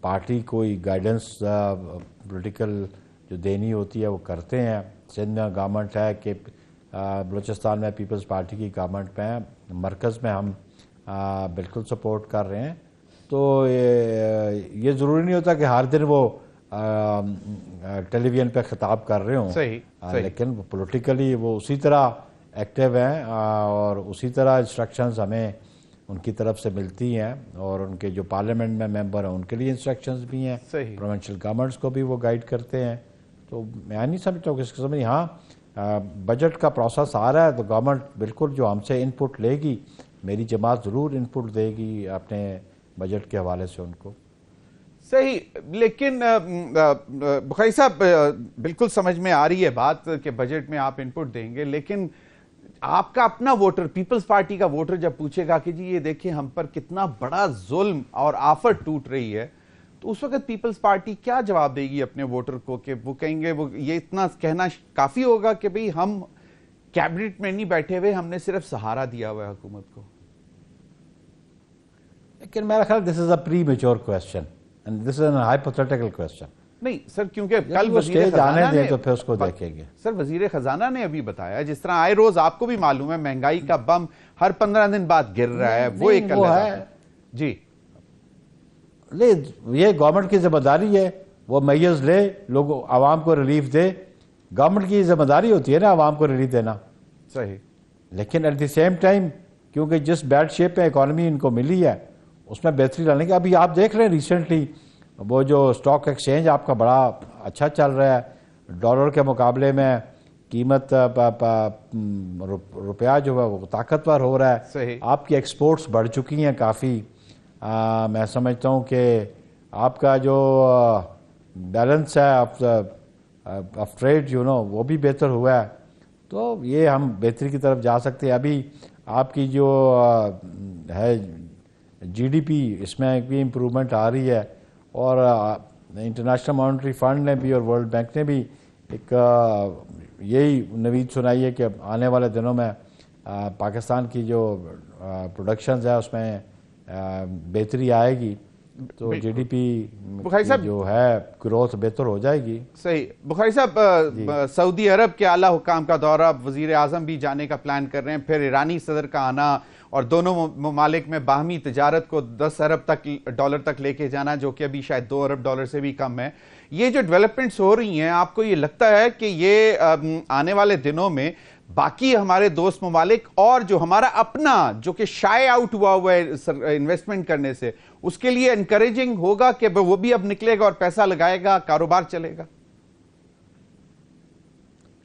پارٹی کو گائیڈنس پولیٹیکل جو دینی ہوتی ہے وہ کرتے ہیں۔ سندھ میں گورنمنٹ ہے کہ بلوچستان میں پیپلز پارٹی کی گورنمنٹ میں ہے، مرکز میں ہم بالکل سپورٹ کر رہے ہیں۔ تو یہ ضروری نہیں ہوتا کہ ہر دن وہ ٹیلی ویژن پہ خطاب کر رہے ہوں، لیکن پولیٹیکلی وہ اسی طرح ایکٹیو ہیں اور اسی طرح انسٹرکشنز ہمیں ان کی طرف سے ملتی ہیں، اور ان کے جو پارلیمنٹ میں ممبر ہیں ان کے لیے انسٹرکشنز بھی ہیں، پروونشل گورنمنٹس کو بھی وہ گائیڈ کرتے ہیں۔ تو میں نہیں سمجھتا ہوں کہ اس قسم ہاں بجٹ کا پروسیس آ رہا ہے تو گورنمنٹ بالکل جو ہم سے ان پٹ لے گی، میری جماعت ضرور ان پٹ دے گی اپنے بجٹ کے حوالے سے ان کو۔ صحیح، لیکن بخاری صاحب بالکل سمجھ میں آ رہی ہے بات کہ بجٹ میں آپ ان پٹ دیں گے، لیکن آپ کا اپنا ووٹر، پیپلز پارٹی کا ووٹر جب پوچھے گا کہ جی یہ دیکھیں ہم پر کتنا بڑا ظلم اور آفت ٹوٹ رہی ہے، تو اس وقت پیپلز پارٹی کیا جواب دے گی اپنے ووٹر کو؟ کہ وہ کہیں گے، وہ یہ اتنا کہنا کافی ہوگا کہ بھئی ہم کیبنٹ میں نہیں بیٹھے ہوئے، ہم نے صرف سہارا دیا ہوا ہے حکومت کو؟ لیکن میرا خیال this is a premature question and this is an hypothetical question. نہیں سر، کیونکہ کل وزیر اسٹیج آنے خزانہ دیں تو پھر اس کو دیکھیں گے۔ سر وزیر خزانہ نے ابھی بتایا، جس طرح آئے روز آپ کو بھی معلوم ہے مہنگائی کا بم ہر 15 دن بعد گر رہا ہے، وہ ایک ہے جی یہ گورنمنٹ کی ذمہ داری ہے، وہ میئرز لے، لوگوں عوام کو ریلیف دے، گورنمنٹ کی ذمہ داری ہوتی ہے نا عوام کو ریلیف دینا۔ صحیح، لیکن ایٹ دی سیم ٹائم کیونکہ جس بیڈ شیپ میں اکانومی ان کو ملی ہے اس میں بہتری لانے کی، ابھی آپ دیکھ رہے ہیں ریسنٹلی وہ جو اسٹاک ایکسچینج آپ کا بڑا اچھا چل رہا ہے، ڈالر کے مقابلے میں قیمت روپیہ جو ہے وہ طاقتور ہو رہا ہے، صحیح، آپ کی ایکسپورٹس بڑھ چکی ہیں کافی، میں سمجھتا ہوں کہ آپ کا جو بیلنس ہے آف ٹریڈ وہ بھی بہتر ہوا ہے، تو یہ ہم بہتری کی طرف جا سکتے ہیں۔ ابھی آپ کی جو ہے جی ڈی پی اس میں بھی امپرومنٹ آ رہی ہے، اور انٹرنیشنل مانیٹری فنڈ نے بھی اور ورلڈ بینک نے بھی ایک یہی نوید سنائی ہے کہ آنے والے دنوں میں پاکستان کی جو پروڈکشنز ہے اس میں بہتری آئے گی، تو جی ڈی پی جو ہے گروتھ بہتر ہو جائے گی۔ صحیح۔ بخاری صاحب، سعودی عرب کے اعلیٰ حکام کا دورہ، وزیر اعظم بھی جانے کا پلان کر رہے ہیں، پھر ایرانی صدر کا آنا اور دونوں ممالک میں باہمی تجارت کو 10 ارب ڈالر تک لے کے جانا، جو کہ ابھی شاید 2 ارب ڈالر سے بھی کم ہے۔ یہ جو ڈیولپمنٹس ہو رہی ہیں، آپ کو یہ لگتا ہے کہ یہ آنے والے دنوں میں باقی ہمارے دوست ممالک اور جو ہمارا اپنا جو کہ شائع آؤٹ ہوا ہے انویسٹمنٹ کرنے سے، اس کے لیے انکریجنگ ہوگا کہ وہ بھی اب نکلے گا اور پیسہ لگائے گا، کاروبار چلے گا؟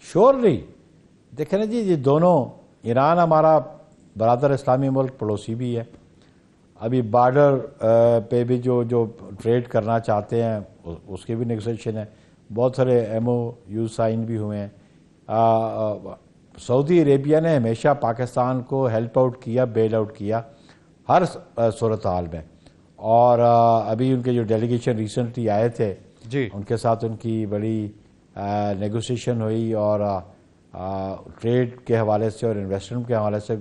شورلی دیکھیں نا جی، یہ دونوں، ایران ہمارا برادر اسلامی ملک پڑوسی بھی ہے، ابھی بارڈر پہ بھی جو ٹریڈ کرنا چاہتے ہیں اس کی بھی نیگوسیشن ہے، بہت سارے ایم او یو سائن بھی ہوئے ہیں۔ سعودی عربیہ نے ہمیشہ پاکستان کو ہیلپ آؤٹ کیا، بیل آؤٹ کیا ہر صورتحال میں، اور ابھی ان کے جو ڈیلیگیشن ریسنٹلی آئے تھے جی، ان کے ساتھ ان کی بڑی نیگوسیشن ہوئی، اور ٹریڈ کے حوالے سے اور انویسٹمنٹ کے حوالے سے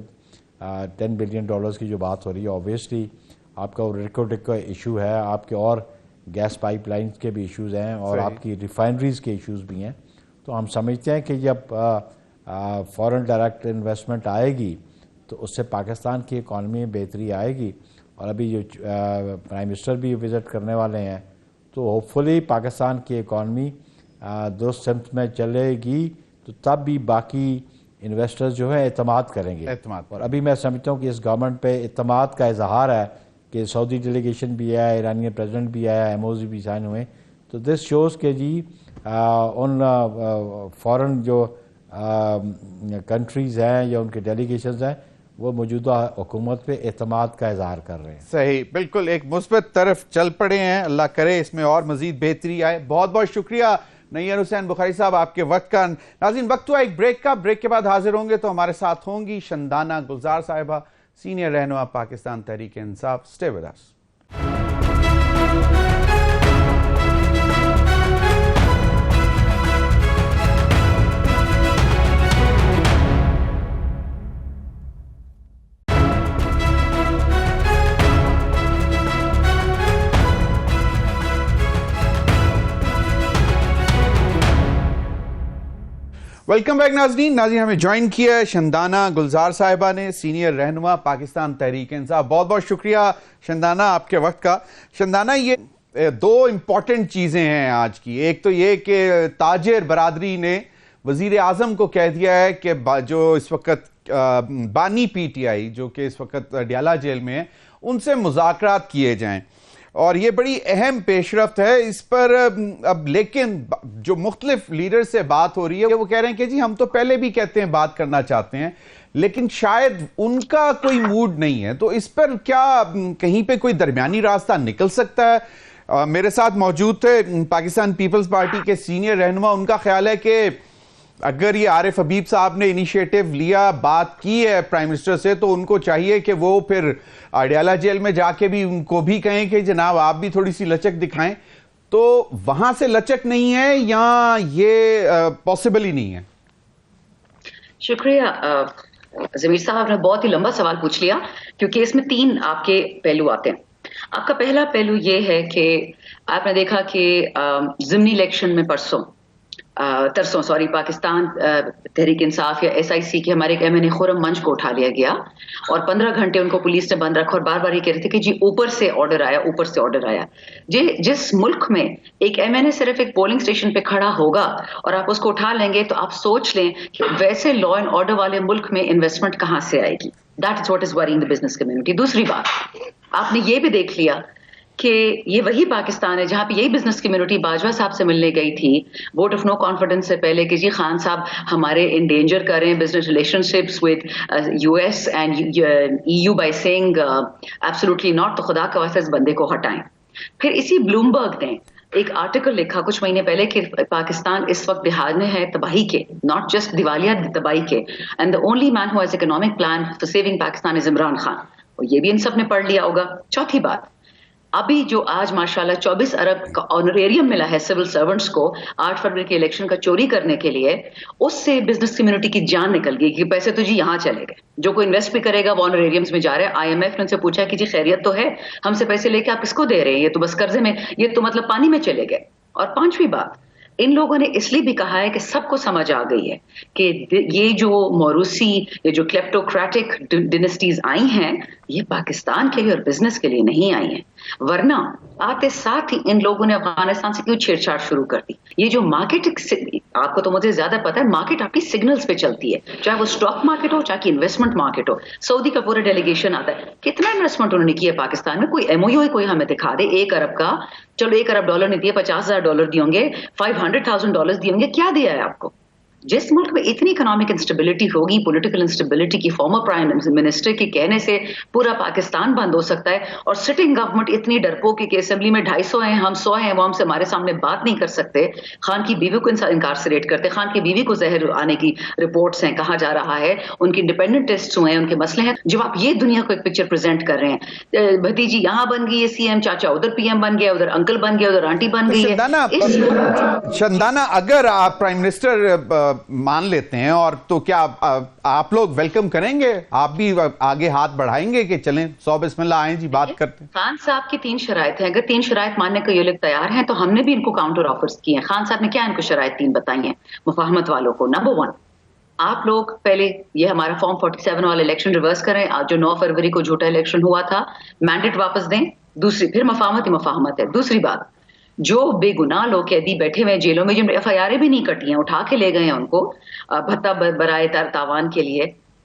$10 بلین کی جو بات ہو رہی ہے، اوبویسلی آپ کا ریکوڈک کا ایشو ہے، آپ کے اور گیس پائپ لائنز کے بھی ایشوز ہیں، اور آپ کی ریفائنریز کے ایشوز بھی ہیں، تو ہم سمجھتے ہیں کہ جب فورن ڈائریکٹ انویسٹمنٹ آئے گی تو اس سے پاکستان کی اکانومی میں بہتری آئے گی، اور ابھی جو پرائم منسٹر بھی وزٹ کرنے والے ہیں، تو ہوپ فلی پاکستان کی اکانومی درست سمت میں چلے گی، تو تب بھی باقی انویسٹرز جو ہیں اعتماد کریں گے، اور ابھی میں سمجھتا ہوں کہ اس گورنمنٹ پہ اعتماد کا اظہار ہے کہ سعودی ڈیلیگیشن بھی آیا، ایرانی پریزیڈنٹ بھی آیا، ایم اوز بھی سائن ہوئے، تو دس شوز کہ جی ان فورن جو کنٹریز ہیں یا ان کے ڈیلیگیشنز ہیں وہ موجودہ حکومت پہ اعتماد کا اظہار کر رہے ہیں. صحیح, بالکل ایک مثبت طرف چل پڑے ہیں. اللہ کرے اس میں اور مزید بہتری آئے. بہت بہت شکریہ نیّر حسین بخاری صاحب آپ کے وقت کا. ناظرین وقت ہوا ایک بریک کا. بریک کے بعد حاضر ہوں گے تو ہمارے ساتھ ہوں گی شندانہ گلزار صاحبہ, سینئر رہنما Pakistan Tehreek Insaf. Stay with us. Welcome back ناظرین. ہمیں جوائن کیا ہے شندانہ گلزار صاحبہ نے, سینئر رہنما پاکستان تحریک انصاف. بہت بہت شکریہ شندانہ آپ کے وقت کا. شندانہ یہ دو امپورٹنٹ چیزیں ہیں آج کی. ایک تو یہ کہ تاجر برادری نے وزیر اعظم کو کہہ دیا ہے کہ جو اس وقت بانی پی ٹی آئی جو کہ اس وقت اڈیالہ جیل میں ہیں ان سے مذاکرات کیے جائیں, اور یہ بڑی اہم پیش رفت ہے اس پر. اب لیکن جو مختلف لیڈر سے بات ہو رہی ہے وہ کہہ رہے ہیں کہ جی ہم تو پہلے بھی کہتے ہیں بات کرنا چاہتے ہیں, لیکن شاید ان کا کوئی موڈ نہیں ہے. تو اس پر کیا کہیں پہ کوئی درمیانی راستہ نکل سکتا ہے؟ میرے ساتھ موجود تھے پاکستان پیپلز پارٹی کے سینئر رہنما. ان کا خیال ہے کہ اگر یہ عارف حبیب صاحب نے انیشیٹو لیا, بات کی ہے پرائم منسٹر سے, تو ان کو چاہیے کہ وہ پھر اڈیالہ جیل میں جا کے بھی ان کو بھی کہیں کہ جناب آپ بھی تھوڑی سی لچک دکھائیں. تو وہاں سے لچک نہیں ہے یا یہ پاسبل ہی نہیں ہے؟ شکریہ ضمیر صاحب نے بہت ہی لمبا سوال پوچھ لیا, کیونکہ اس میں 3 آپ کے پہلو آتے ہیں. آپ کا پہلا پہلو یہ ہے کہ آپ نے دیکھا کہ ضمنی الیکشن میں ترسوں پاکستان تحریک انصاف یا ایس آئی سی کے ہمارے ایک ایم این اے خرم منچ کو اٹھا لیا گیا اور 15 گھنٹے ان کو پولیس نے بند رکھا اور بار بار یہ کہہ رہے تھے کہ جی اوپر سے آرڈر آیا. جس ملک میں ایک ایم این اے صرف ایک پولنگ اسٹیشن پہ کھڑا ہوگا اور آپ اس کو اٹھا لیں گے, تو آپ سوچ لیں کہ ویسے لا اینڈ آرڈر والے ملک میں انویسٹمنٹ کہاں سے آئے گی. That is what is worrying the business community. دوسری بات, آپ نے یہ بھی دیکھ لیا کہ یہ وہی پاکستان ہے جہاں پہ یہی بزنس کمیونٹی باجوہ صاحب سے ملنے گئی تھی ووٹ آف نو کانفیڈنس سے پہلے کہ جی خان صاحب ہمارے انڈینجر کریں business relationships with U S and E U by saying absolutely not, تو خدا کا واسطہ اس بندے کو ہٹائیں. پھر اسی بلومبرگ نے ایک آرٹیکل لکھا کچھ مہینے پہلے کہ پاکستان اس وقت بحال میں ہے تباہی کے, ناٹ جسٹ دیوالیہ تباہی کے, and the only man who has economic plan for saving Pakistan is Imran Khan. یہ بھی ان سب نے پڑھ لیا ہوگا. چوتھی بات, ابھی جو آج ماشاءاللہ 24 ارب کا آنریریم ملا ہے سول سرونٹس کو 8 فروری کے الیکشن کا چوری کرنے کے لیے, اس سے بزنس کمیونٹی کی جان نکل گئی کہ پیسے تو جی یہاں چلے گئے. جو کوئی انویسٹ بھی کرے گا وہ آنریریمز میں جا رہا ہے. آئی ایم ایف نے ان سے پوچھا کہ جی خیریت تو ہے, ہم سے پیسے لے کے آپ کس کو دے رہے ہیں, یہ تو بس قرضے میں, یہ تو مطلب پانی میں چلے گئے. اور 5ویں بات, ان لوگوں نے اس لیے بھی کہا ہے کہ سب کو سمجھ آ گئی ہے کہ یہ جو موروثی یہ جو کلیپٹوکریٹک ڈینسٹیز آئی ہیں یہ پاکستان کے لیے اور بزنس کے لیے نہیں آئی ہیں, ورنہ آتے ساتھ ہی ان لوگوں نے افغانستان سے کیوں چھیڑ چھاڑ شروع کر دی. یہ جو مارکیٹ, آپ کو تو مجھے زیادہ پتا ہے, مارکیٹ آپ کی سگنلز پہ چلتی ہے, چاہے وہ اسٹاک مارکیٹ ہو چاہے انویسٹمنٹ مارکیٹ ہو. سعودی کا پورا ڈیلیگیشن آتا ہے, کتنا انویسٹمنٹ انہوں نے کیا پاکستان میں, کوئی ایم او یو ہے کوئی ہمیں دکھا دے. 1 ارب کا, چلو $1 ارب نہیں دیے, $50,000 دیے ہوں گے, $500,000 دیے ہوں گے, کیا دیا ہے آپ کو؟ جس ملک میں اتنی اکنامک انسٹیبلٹی ہوگی, پولیٹیکل انسٹیبلٹی کی, فارمر پرائم منسٹر کے کہنے سے پورا پاکستان بند ہو سکتا ہے, اور سٹنگ گورنمنٹ اتنی ڈرپوک کہ اسمبلی میں 250 ہیں, ہم 100 ہیں, وہ ہم سے ہمارے سامنے بات نہیں کر سکتے. خان کی بیوی کو انکارسریٹ کرتے, خان کی بیوی کو زہر آنے کی رپورٹس ہیں, کہا جا رہا ہے ان کی انڈیپینڈنٹ ٹیسٹ ہوئے ہیں, ان کے مسئلے ہیں. جب آپ یہ دنیا کو ایک پکچر پریزنٹ کر رہے ہیں, بھتیجی یہاں بن گئی ہے سی ایم, چاچا ادھر پی ایم بن گیا, ادھر انکل بن گیا, ادھر آنٹی بن گئی ہے. شندانہ اگر آپ پرائم منسٹر مان لیتے ہیں اور تو کیا آپ لوگ ویلکم کریں گے, آپ بھی آگے ہاتھ بڑھائیں گے کہ چلیں 100 بسم اللہ آئیں جی بات کرتے ہیں؟ خان صاحب کی 3 شرائط ہیں, اگر 3 شرائط ماننے کو یہ لوگ تیار ہیں تو ہم نے بھی ان کو کاؤنٹر آفرز کیے ہیں. خان صاحب نے کیا ان کو شرائط 3 بتائی ہیں مفاہمت والوں کو. نمبر 1, آپ لوگ پہلے یہ ہمارا فارم 47 والا الیکشن ریورس کریں, جو 9 فروری کو جھوٹا الیکشن ہوا تھا, مینڈیٹ واپس دیں. دوسری, پھر مفاہمت ہی مفاہمت ہے. دوسری بات, جو بے گناہ لوگ قیدی بیٹھے ہوئے جیلوں میں, جن ایف آئی آر بھی نہیں کٹی ہیں, اٹھا کے لے گئے ہیں ان کو بھتہ برائے تاوان کے لیے,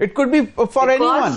It could be for anyone.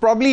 probably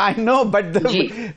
I know, but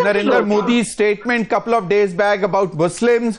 Narendra Modi's statement couple of days back about Muslims?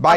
by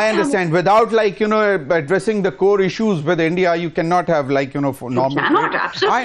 understand. Without addressing the core issues with India, you cannot have normal. I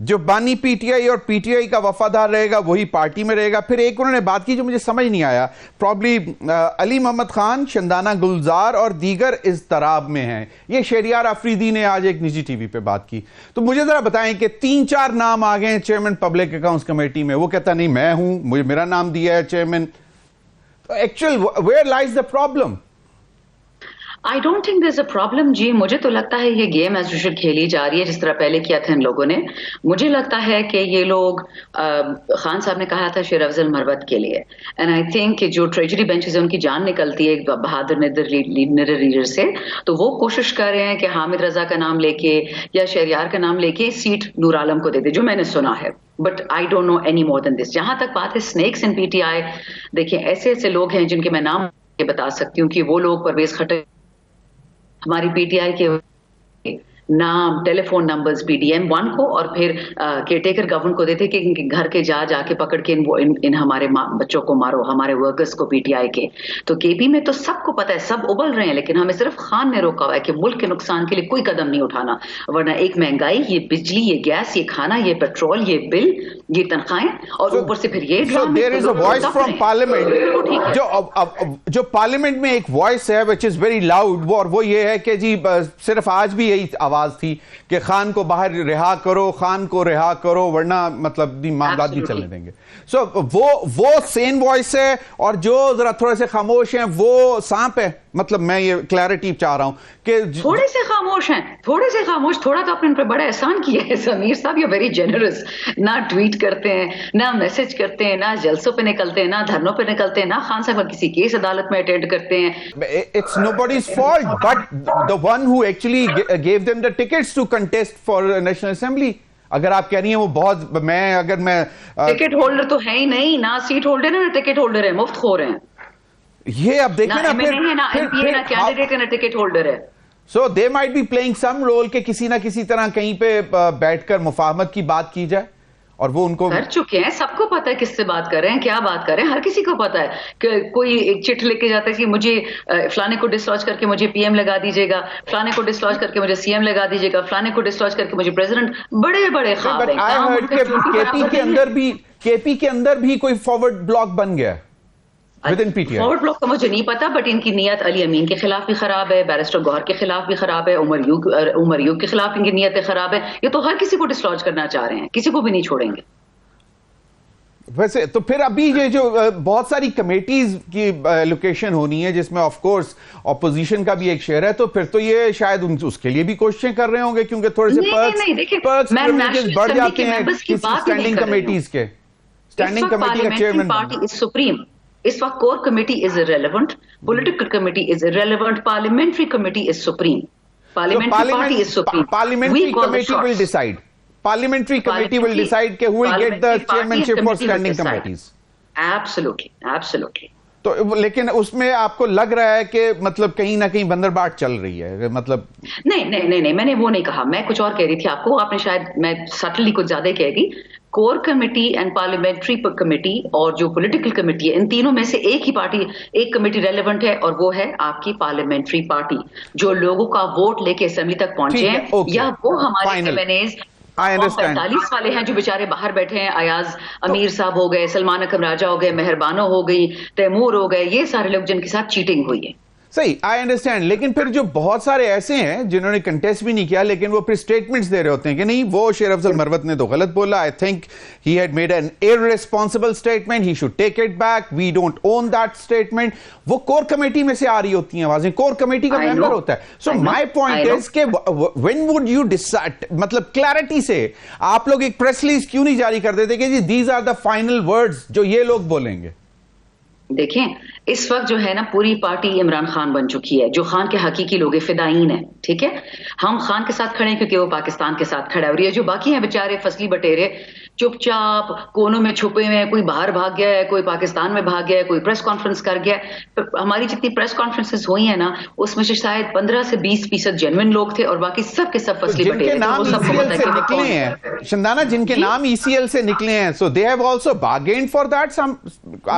جو بانی پی ٹی آئی اور پی ٹی آئی کا وفادار رہے گا وہی پارٹی میں رہے گا. پھر ایک انہوں نے بات کی جو مجھے سمجھ نہیں آیا, پرابلی علی محمد خان, شندانہ گلزار اور دیگر اضطراب میں ہیں. یہ شہریار آفریدی نے آج ایک نجی ٹی وی پہ بات کی. تو مجھے ذرا بتائیں کہ 3-4 نام آ گئے ہیں چیئرمین پبلک اکاؤنٹس کمیٹی میں, وہ کہتا نہیں میں ہوں, مجھے میرا نام دیا ہے chairman. Actual where lies the problem? I don't think there is a problem. جی مجھے تو لگتا ہے یہ گیم ایز یوزول کھیلی جا رہی ہے جس طرح پہلے کیا تھا ان لوگوں نے. مجھے لگتا ہے کہ یہ لوگ, خان صاحب نے کہا تھا شیر افضل مروت کے لیے, اینڈ آئی تھنک کہ جو ٹریجری بینچز ہیں ان کی جان نکلتی ہے ایک بہادر لیڈر سے, تو وہ کوشش کر رہے ہیں کہ حامد رضا کا نام لے کے یا شہریار کا نام لے کے سیٹ نور عالم کو دے دے, جو میں نے سنا ہے. But I don't know any more than this. جہاں تک بات ہے snacks in P T I, دیکھیں ایسے ایسے لوگ ہیں جن کے میں نام بتا سکتی ہوں کہ وہ لوگ پرویز خٹک ہماری پی ٹی آئی کے نام, telephone numbers P D M 1 کو اور پھر کیئر ٹیکر گورنمنٹ کو دیتے کہ ان کے گھر کے جا کے پکڑ کے ان ہمارے بچوں کو مارو, ہمارے ورکرز کو پی ٹی آئی کے. تو کے پی میں تو سب کو پتا ہے, سب ابل رہے ہیں, لیکن ہمیں صرف خان نے روکا ہوا ہے کہ ملک کے نقصان کے لیے کوئی قدم نہیں اٹھانا, ورنہ ایک مہنگائی, یہ بجلی, یہ گیس, یہ کھانا, یہ پیٹرول, یہ بل, یہ تنخواہیں, اور اوپر سے پھر یہ ڈرامے. So there is a voice from parliament, جو پارلیمنٹ میں ایک وائس ہے which is very loud, وہ یہ ہے کہ جی صرف آج بھی یہی آواز تھی کہ خان کو باہر رہا کرو, خان کو رہا کرو, ورنہ مطلب معاملات نہیں چلنے دیں گے. سو وہ سین وائس ہے, اور جو ذرا تھوڑے سے خاموش ہیں وہ سانپ ہے. مطلب میں یہ کلیئرٹی چاہ رہا ہوں کہ تھوڑے سے خاموش ہیں, تھوڑے سے خاموش. تھوڑا تو آپ نے ان پہ بڑا احسان کیا ہے ضمیر صاحب, یہ ویری جنرس. نہ ٹویٹ کرتے ہیں, نہ میسج کرتے ہیں, نہ جلسوں پہ نکلتے ہیں, نہ دھرنوں پہ نکلتے ہیں, نہ خان صاحب کسی کیس عدالت میں اٹینڈ کرتے ہیں. It's nobody's fault but the one who actually gave them the tickets to contest for National Assembly. اگر آپ کہہ رہی ہیں وہ بہت, اگر میں ٹکٹ ہولڈر تو ہے ہی نہیں, نہ سیٹ ہولڈر ہے نہ ٹکٹ ہولڈر ہے, مفت خور ہیں. یہ اب دیکھیں نا, کینڈیڈیٹ نہ ٹکٹ ہولڈر ہے. So they might be playing some role کہ کسی نہ کسی طرح کہیں پہ بیٹھ کر مفاہمت کی بات کی جائے, اور وہ ان کو کر چکے ہیں. سب کو پتا ہے کس سے بات کر رہے ہیں, کیا بات کر رہے ہیں, ہر کسی کو پتا ہے کہ کوئی ایک چٹ لے کے جاتا ہے کہ مجھے فلانے کو ڈسلوج کر کے مجھے پی ایم لگا دیجیے گا, فلانے کو ڈسلوج کر کے مجھے سی ایم لگا دیجیے گا, فلانے کو ڈسلوج کر کے مجھے پریزیڈنٹ. بڑے بڑے خواب ہیں. کے پی کے اندر بھی کوئی فارورڈ بلاک بن گیا فارورڈ بلاک کا مجھے نہیں پتا, بٹ ان کی نیت علی امین کے خلاف بھی خراب ہے, بیرسٹر گوہر کے خلاف بھی خراب ہے, عمر یوگ کے خلاف ان کی نیتیں خراب ہیں. یہ تو ہر کسی کو ڈسلوج کرنا چاہ رہے ہیں, کسی کو بھی نہیں چھوڑیں گے. ویسے تو پھر ابھی یہ جو بہت ساری کمیٹیز کی لوکیشن ہونی ہے جس میں آف کورس اپوزیشن کا بھی ایک شیئر ہے, تو پھر تو یہ شاید اس کے لیے بھی کوششیں کر رہے ہوں گے, کیونکہ تھوڑے سے پرکس بڑھ جاتے ہیں کسی اسٹینڈنگ کمیٹیز کے. اسٹینڈنگ کمیٹی کا چیئرمین پارٹی از سپریم. اس وقت core committee is irrelevant, political committee is irrelevant, parliamentary committee is supreme. Parliamentary party is supreme. Parliamentary committee will decide. Parliamentary committee will decide کہ who will get the chairmanship for standing committees. Absolutely. تو لیکن اس میں آپ کو لگ رہا ہے کہ مطلب کہیں نہ کہیں بندر باٹ چل رہی ہے, مطلب نہیں, میں نے وہ نہیں کہا, میں کچھ اور کہہ رہی تھی آپ کو, آپ نے شاید میں سٹلی کچھ زیادہ کہہ گئی. Core committee and parliamentary committee اور جو پولیٹیکل کمیٹی ہے, ان تینوں میں سے ایک ہی پارٹی, ایک کمیٹی ریلیونٹ ہے, اور وہ ہے آپ کی پارلیمنٹری پارٹی, جو لوگوں کا ووٹ لے کے اسمبلی تک پہنچے ہیں, یا وہ ہمارے ایمنیز 45 والے ہیں جو بیچارے باہر بیٹھے ہیں. ایاز امیر صاحب ہو گئے, سلمان اکرم راجہ ہو گئے, مہربانو ہو گئی, تیمور ہو گئے, یہ سارے لوگ جن کے ساتھ چیٹنگ ہوئی ہے. صحیح, آئی انڈرسٹینڈ. لیکن پھر جو بہت سارے ایسے ہیں جنہوں نے کنٹیسٹ بھی نہیں کیا, لیکن وہ پھر اسٹیٹمنٹس دے رہے ہوتے ہیں کہ نہیں وہ شیر افضل مروت نے تو غلط بولا, I think he had made an irresponsible statement, he should take it back, we don't own that statement. وہ کور کمیٹی میں سے آ رہی ہوتی ہیں آوازیں, کور کمیٹی کا ممبر ہوتا ہے. سو مائی پوائنٹ از کہ when would you decide, مطلب کلیئرٹی سے آپ لوگ ایک پریس ریلیز کیوں نہیں جاری کر دیتے کہ جی these are the final words جو یہ لوگ بولیں گے. دیکھیں اس وقت جو ہے نا پوری پارٹی عمران خان بن چکی ہے, جو خان کے حقیقی لوگ فدائین ہیں, ٹھیک ہے, ہم خان کے ساتھ کھڑے ہیں کیونکہ وہ پاکستان کے ساتھ کھڑا ہے, اور یہ جو باقی ہیں بیچارے فصلی بٹیرے چپ چاپ کونوں میں چھپے ہوئے ہیں, کوئی باہر بھاگ گیا ہے, کوئی پاکستان میں بھاگ گیا ہے, کوئی پریس کانفرنس کر گیا ہے. ہماری جتنی پریس کانفرنسز ہوئی ہیں نا اس میں سے شاید 15 سے 20% جینوئن لوگ تھے, اور باقی سب کے سب فصلی بٹیرے نکلے ہیں. شندانہ جن کے نام ECL سے نکلے ہیں, so they have also bargained for that.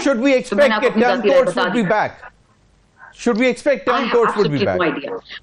should we expect that turn courts would be back? Should we expect turn courts would be back?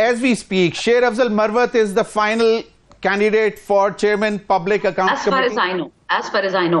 As we speak, Sher Afzal Marwat is the final candidate for chairman public accounts committee. As far as I know.